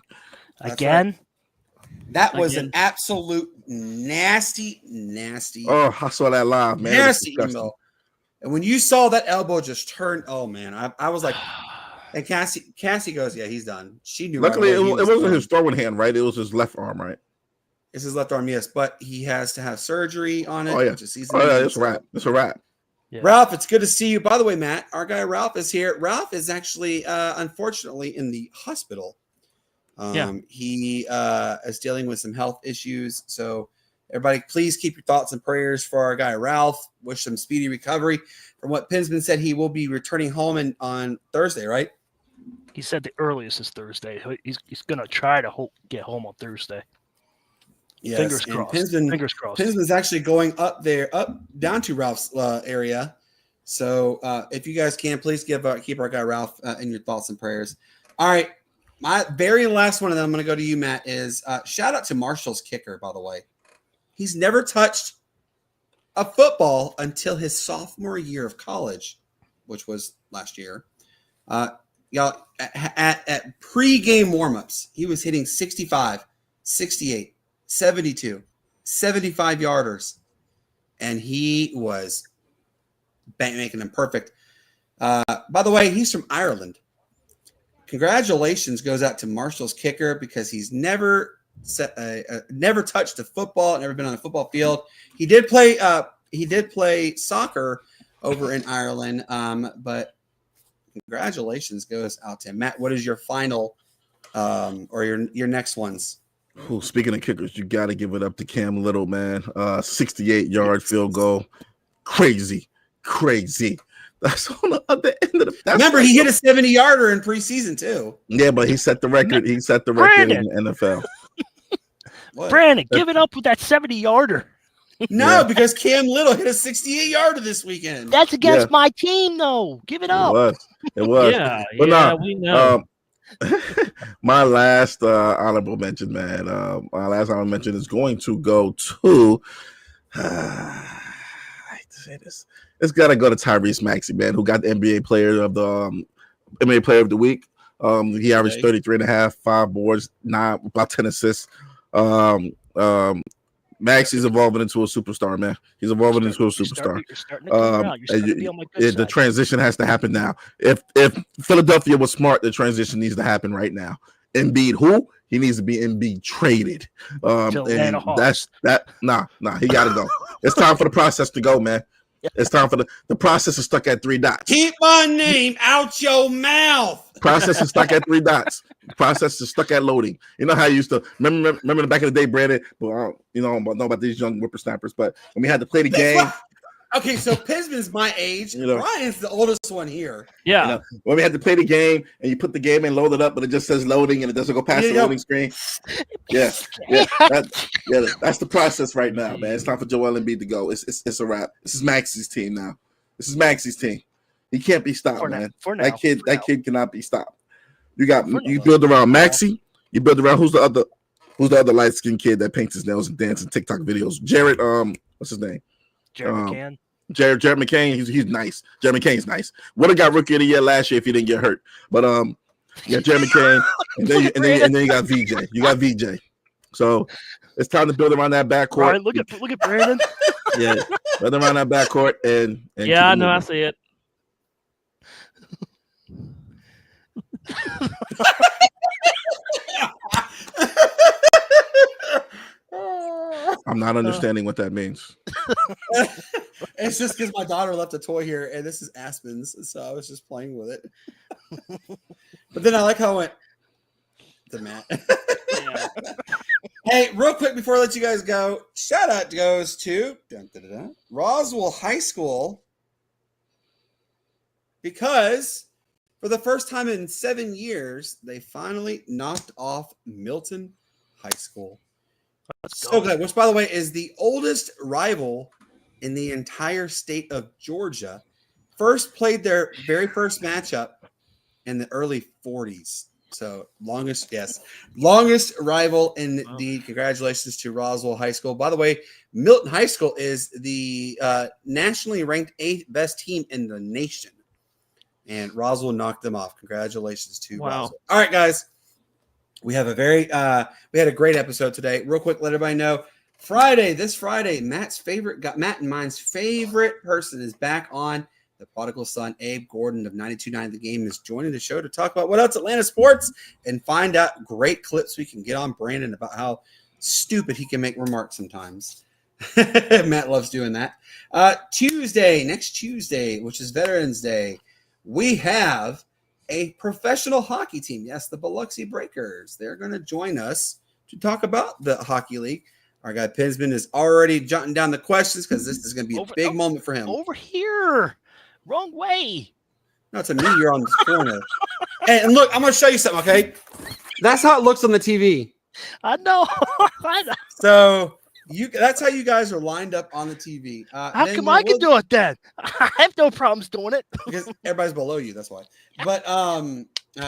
Again. That was an absolute nasty. Oh, I saw that live, man. Nasty email. And when you saw that elbow just turn, oh man, I was like, and Cassie goes, yeah, he's done. She knew. Luckily, it wasn't his throwing hand, right? It was his left arm, right? It's his left arm, yes, but he has to have surgery on it. Oh yeah, it's a wrap. It's a wrap. Yeah. Ralph, it's good to see you. By the way, Matt, our guy Ralph is here. Ralph is actually, unfortunately, in the hospital. He is dealing with some health issues. So everybody, please keep your thoughts and prayers for our guy Ralph. Wish him speedy recovery. From what Pinsman said, he will be returning home on Thursday, right? He said the earliest is Thursday. He's going to try to get home on Thursday. Yes, Fingers crossed. Fingers crossed. Pinsman's actually going down to Ralph's area. So if you guys can, please keep our guy Ralph in your thoughts and prayers. All right. My very last one of them, I'm going to go to you, Matt, is shout out to Marshall's kicker, by the way. He's never touched a football until his sophomore year of college, which was last year. Y'all, at pre-game warmups, he was hitting 65, 68, 72, 75 yarders, and he was making them perfect. By the way, he's from Ireland. Congratulations goes out to Marshall's kicker because he's never touched a football, never been on a football field. He did play soccer over in Ireland, but congratulations goes out to him. Matt, what is your final or your next ones? Ooh, speaking of kickers, you got to give it up to Cam Little, man. 68-yard field goal. Crazy. That's on the other end of the. Remember, he hit a 70-yarder in preseason too. Yeah, but he set the record. He set the record in the NFL. Brandon, give it up with that 70-yarder. No, because Cam Little hit a 68-yarder this weekend. That's against my team, though. Give it up. It was. Yeah, we know. My last honorable mention, man. My last honorable mention is going to go to. I hate to say this. It's got to go to Tyrese Maxey, man, who got the NBA Player of the Week. He averaged 33.5, 5 boards, about 10 assists. Maxey's evolving into a superstar, man. He's evolving into a superstar. You're starting to come around. You're starting to be on my good the side. transition has to happen now. If Philadelphia was smart, the transition needs to happen right now. Embiid, who? He needs to be Embiid traded. And that's that. Nah, he got to go. It's time for the process to go, man. It's time for the process is stuck at 3 dots. Keep my name out your mouth. Process is stuck at 3 dots. Process is stuck at loading. You know how you used to remember back in the day, Brandon. Well, I don't know about these young whippersnappers, but when we had to play the game. Okay, so Pisman's my age. Brian's the oldest one here. Yeah. When we had to play the game and you put the game in, load it up, but it just says loading and it doesn't go past the loading screen. Yeah. That's the process right now, man. It's time for Joel Embiid to go. It's a wrap. This is Maxey's team now. This is Maxey's team. He can't be stopped, man. That kid cannot be stopped. You build around Maxey. You build around who's the other light skinned kid that paints his nails and dances TikTok videos? Jared. What's his name? Jared McCann. Jared McCain. He's nice. Jared McCain's nice. Would have got Rookie of the Year last year if he didn't get hurt. But you got Jared McCain, and then you got VJ. You got VJ. So it's time to build around that backcourt. Right, look at Brandon. Yeah, build around that backcourt and yeah, I know. I see it. I'm not understanding what that means. It's just because my daughter left a toy here, and this is Aspen's, so I was just playing with it. But then I like how it went to Matt. Yeah. Hey, real quick before I let you guys go, shout out goes to Roswell High School, because for the first time in 7 years, they finally knocked off Milton High School. So good, which, by the way, is the oldest rival in the entire state of Georgia. First played their very first matchup in the early 40s. So longest rival indeed. Congratulations to Roswell High School. By the way, Milton High School is the nationally ranked 8th best team in the nation. And Roswell knocked them off. Congratulations to Roswell. All right, guys. We have we had a great episode today. Real quick, let everybody know. This Friday, Matt and mine's favorite person is back on. The prodigal son, Abe Gordon of 92.9 The Game, is joining the show to talk about what else Atlanta sports and find out great clips we can get on Brandon about how stupid he can make remarks sometimes. Matt loves doing that. Next Tuesday, which is Veterans Day, we have a professional hockey team. Yes, the Biloxi Breakers. They're going to join us to talk about the hockey league. Our guy Pinsman is already jotting down the questions because this is going to be a big moment for him. Over here. Wrong way. No, it's a meteor on this corner. And look, I'm going to show you something, okay? That's how it looks on the TV. I know. I know. So that's how you guys are lined up on the TV. How come I can do it then? I have no problems doing it. Because everybody's below you, that's why. But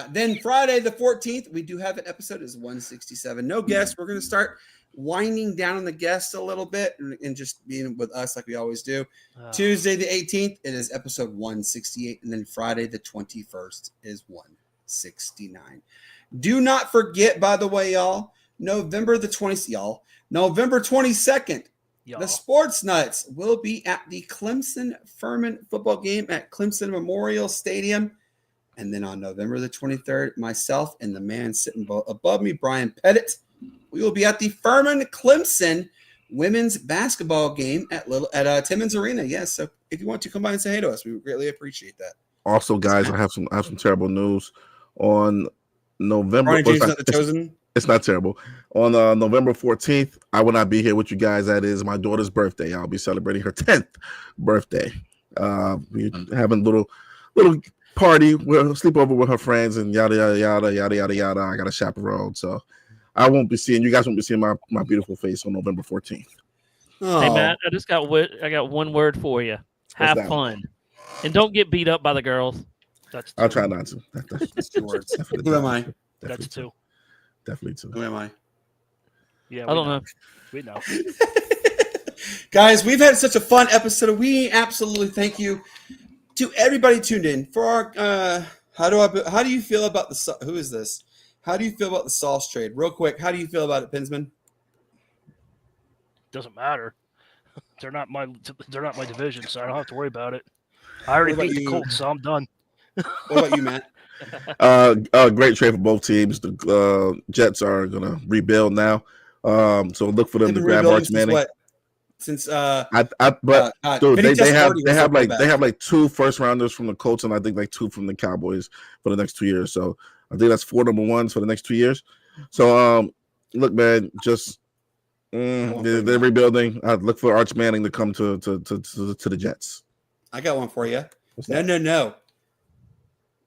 then Friday the 14th, we do have an episode. It's 167. No guests. We're going to start winding down on the guests a little bit and just being with us like we always do. Tuesday the 18th, it is episode 168. And then Friday the 21st is 169. Do not forget, by the way, y'all, November 22nd, the Sportz Nutz will be at the Clemson Furman football game at Clemson Memorial Stadium. And then on November the 23rd, myself and the man sitting above me, Brian Pettit, we will be at the Furman Clemson women's basketball game at Timmons Arena. Yes, so if you want to come by and say hey to us, we would greatly appreciate that. Also, guys, I have some terrible news. On November, Brian James not the chosen. It's not terrible. On November 14th, I will not be here with you guys. That is my daughter's birthday. I'll be celebrating her 10th birthday. We having a little party. We'll sleep over with her friends and yada yada yada yada yada yada. I got a chaperone, so I won't be seeing you guys. Won't be seeing my beautiful face on November 14th. Hey Matt, I got one word for you. Have fun, and don't get beat up by the girls. I'll try not to. That's 2 words. Who am I? That's 2. Definitely 2. Who am I? Yeah, I don't know. We know. Guys, we've had such a fun episode. We absolutely thank you to everybody tuned in for our. How do you feel about the? Who is this? How do you feel about the Sauce trade? Real quick, how do you feel about it, Pinsman? Doesn't matter. They're not my division, so I don't have to worry about it. I already beat the Colts, so I'm done. What about you, Matt? Great trade for both teams. The Jets are gonna rebuild now, so look for them to grab Arch Manning. Since they have like 2 first rounders from the Colts and I think like 2 from the Cowboys for the next 2 years. So I think that's 4 number 1s for the next 2 years. So look, man, just they're rebuilding. I'd look for Arch Manning to come to the Jets. I got one for you. No.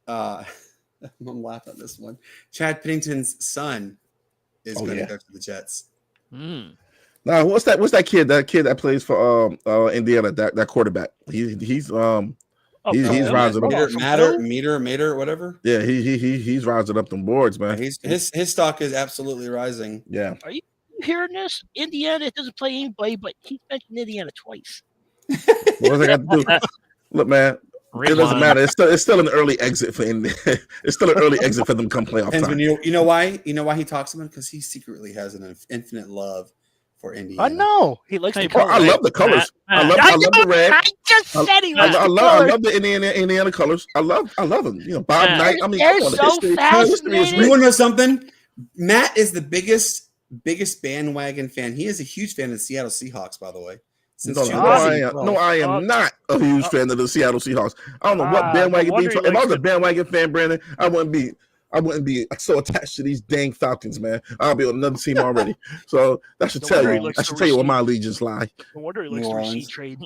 I'm laughing at this one. Chad Pennington's son is going to go to the Jets. Now, what's that kid? That kid that plays for Indiana, that quarterback. He's rising up. Mater, whatever. Yeah, he's rising up them boards, man. His stock is absolutely rising. Yeah. Are you hearing this? Indiana doesn't play anybody, but he mentioned Indiana twice. What's I got to do? Look, man. It doesn't matter. It's still an early exit for Indiana. It's still an early exit for them come playoff time. You know why? You know why he talks about it? Because he secretly has an infinite love for Indiana. I know he likes the colors. I love the colors. I love the red. I just said he likes I love the Indiana colors. I love them. You know, Bob Knight. I mean, they're so fascinating. You want to know something? Matt is the biggest bandwagon fan. He is a huge fan of the Seattle Seahawks, by the way. I am not a huge fan of the Seattle Seahawks. I don't know what bandwagon. If I was a bandwagon fan, Brandon, I wouldn't be so attached to these dang Falcons, man. I'll be on another team already. So that should tell you. That should tell you where my allegiance lie. No wonder he likes the receipt trade.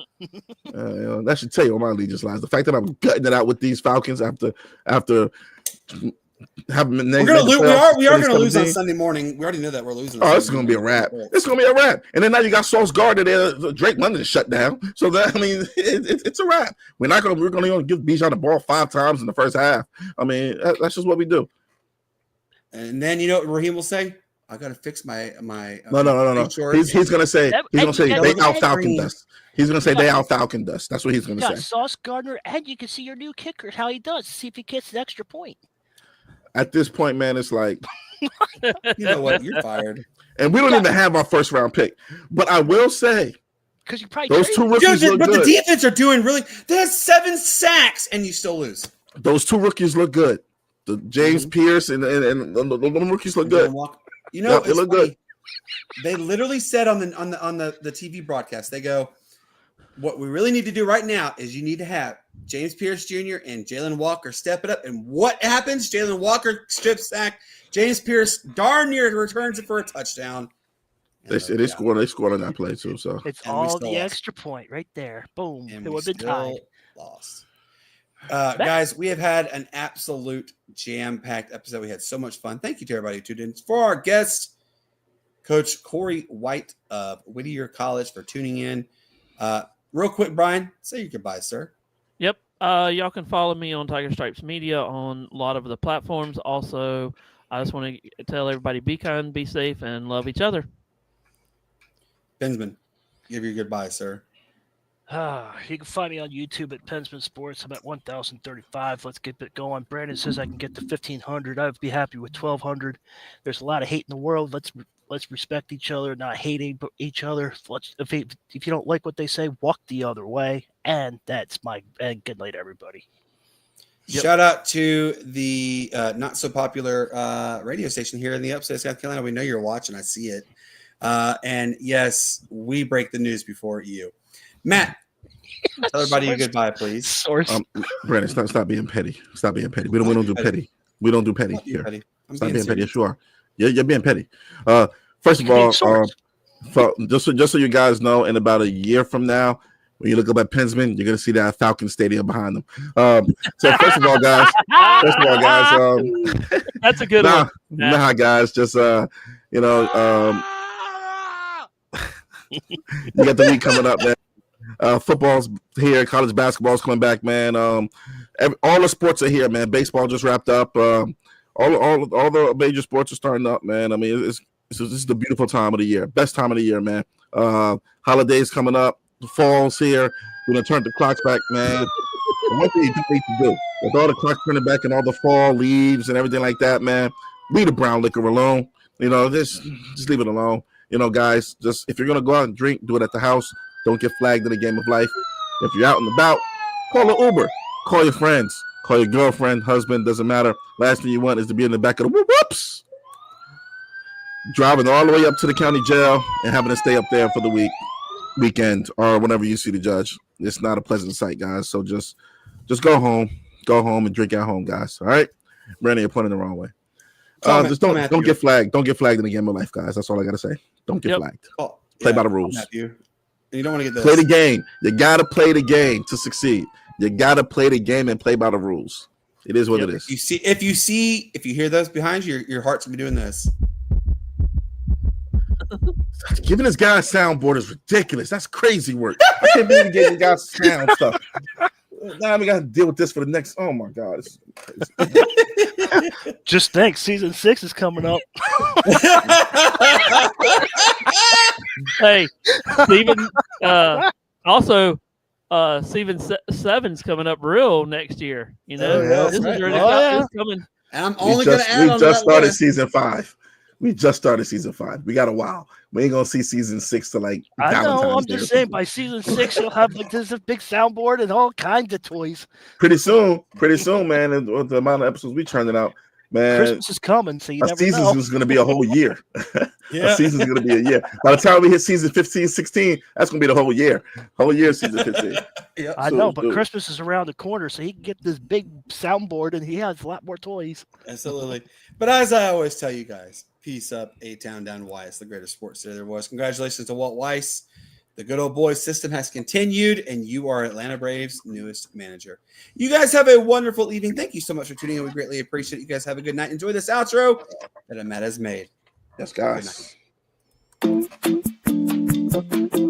That should tell you where my allegiance lies. The fact that I'm gutting it out with these Falcons after having we are going to lose on Sunday morning. We already know that we're losing. Oh, it's going to be a wrap. It's going to be a wrap. And then now you got Sauce Gardner there. Drake London shut down. So that it's a wrap. We're going to give Bijan the ball 5 times in the first half. I mean, that's just what we do. And then you know what Raheem will say? I got to fix my. No. He's going to say they out Falconed us. He's going to say they out Falconed us. That's what he's going to say. Sauce Gardner, and you can see your new kicker how he does. See if he gets an extra point. At this point, man, it's like, you know what? You're fired. And we don't even have our first round pick. But I will say, because you probably those 2 rookies look good. But the defense are doing really. They have 7 sacks, and you still lose. Those 2 rookies look good. The James Pierce and the rookies look good. You know, they look good. They literally said on the TV broadcast, they go, what we really need to do right now is you need to have James Pierce Jr. and Jalen Walker step it up. And what happens? Jalen Walker strip sack. James Pierce darn near returns it for a touchdown. They scored on that play too. So it's all the extra point right there. Boom. And it would have been tied. Lost. Guys, we have had an absolute jam-packed episode. We had so much fun. Thank you to everybody who tuned in. For our guest, Coach Corey White of Whittier College, for tuning in. Real quick, Brian, say your goodbye, sir. Yep. Y'all can follow me on Tiger Stripes Media on a lot of the platforms. Also, I just want to tell everybody, be kind, be safe, and love each other. Bensman, give your goodbye, sir. You can find me on YouTube at Pensman Sports. I'm at 1,035. Let's get it going. Brandon says I can get to 1,500. I'd be happy with 1,200. There's a lot of hate in the world. Let's respect each other, not hating each other. If you don't like what they say, walk the other way. And that's and good night, everybody. Yep. Shout out to the not so popular radio station here in the upstate South Carolina. We know you're watching. I see it. And yes, we break the news before you. Matt, Tell everybody goodbye, please. Source. Brandon, stop being petty. Stop being petty. We don't do petty. We don't do petty here. Stop being petty. Yes, you are. You're being petty. First of all, just so you guys know, in about a year from now, when you look up at Pensman, you're gonna see that Falcon Stadium behind them. So first of all, guys, that's a good one. Nah, guys, just you got the week coming up, man. Football's here, college basketball's coming back, man. All the sports are here, man. Baseball just wrapped up. All the major sports are starting up, man. I mean, this is the beautiful time of the year, best time of the year, man. Holidays coming up, the fall's here. We're gonna turn the clocks back, man. One thing you don't need to do with all the clocks turning back and all the fall leaves and everything like that, man. Leave the brown liquor alone. Just leave it alone. Guys, just if you're gonna go out and drink, do it at the house. Don't get flagged in the game of life. If you're out and about, call an Uber. Call your friends. Call your girlfriend, husband, doesn't matter. Last thing you want is to be in the back of the whoops. Driving all the way up to the county jail and having to stay up there for the weekend or whenever you see the judge. It's not a pleasant sight, guys. So just go home. Go home and drink at home, guys. All right? Brandon, you're pointing the wrong way. Just don't get flagged. Don't get flagged in the game of life, guys. That's all I got to say. Don't get flagged. Play by the rules. You don't want to get this. Play the game. You got to play the game to succeed. You got to play the game and play by the rules. It is what it is. If you hear those behind you, your heart's going to be doing this. Giving this guy a soundboard is ridiculous. That's crazy work. I can't believe you gave the guy sound stuff. Now we got to deal with this for the next. Oh my God. Just think, season 6 is coming up. Hey, Steven, also, season 7's coming up real next year. This is really coming. And I'm only going to add on we just started season 5. We just started season 5. We got a while. We ain't gonna see season 6 to like. I know. I'm just saying. By season 6, you'll have this big soundboard and all kinds of toys. Pretty soon, man. And with the amount of episodes we churning out, man. Christmas is coming, so you never know. Season is gonna be a whole year. A season's gonna be a year. By the time we hit season 15, 16, that's gonna be the whole year. Whole year season 15. I know, but Christmas is around the corner, so he can get this big soundboard, and he has a lot more toys. Absolutely. But as I always tell you guys, peace up, A-Town down Weiss, the greatest sports city there was. Congratulations to Walt Weiss. The good old boys system has continued, and you are Atlanta Braves' newest manager. You guys have a wonderful evening. Thank you so much for tuning in. We greatly appreciate it. You guys have a good night. Enjoy this outro that Matt has made. Yes, guys. Good night.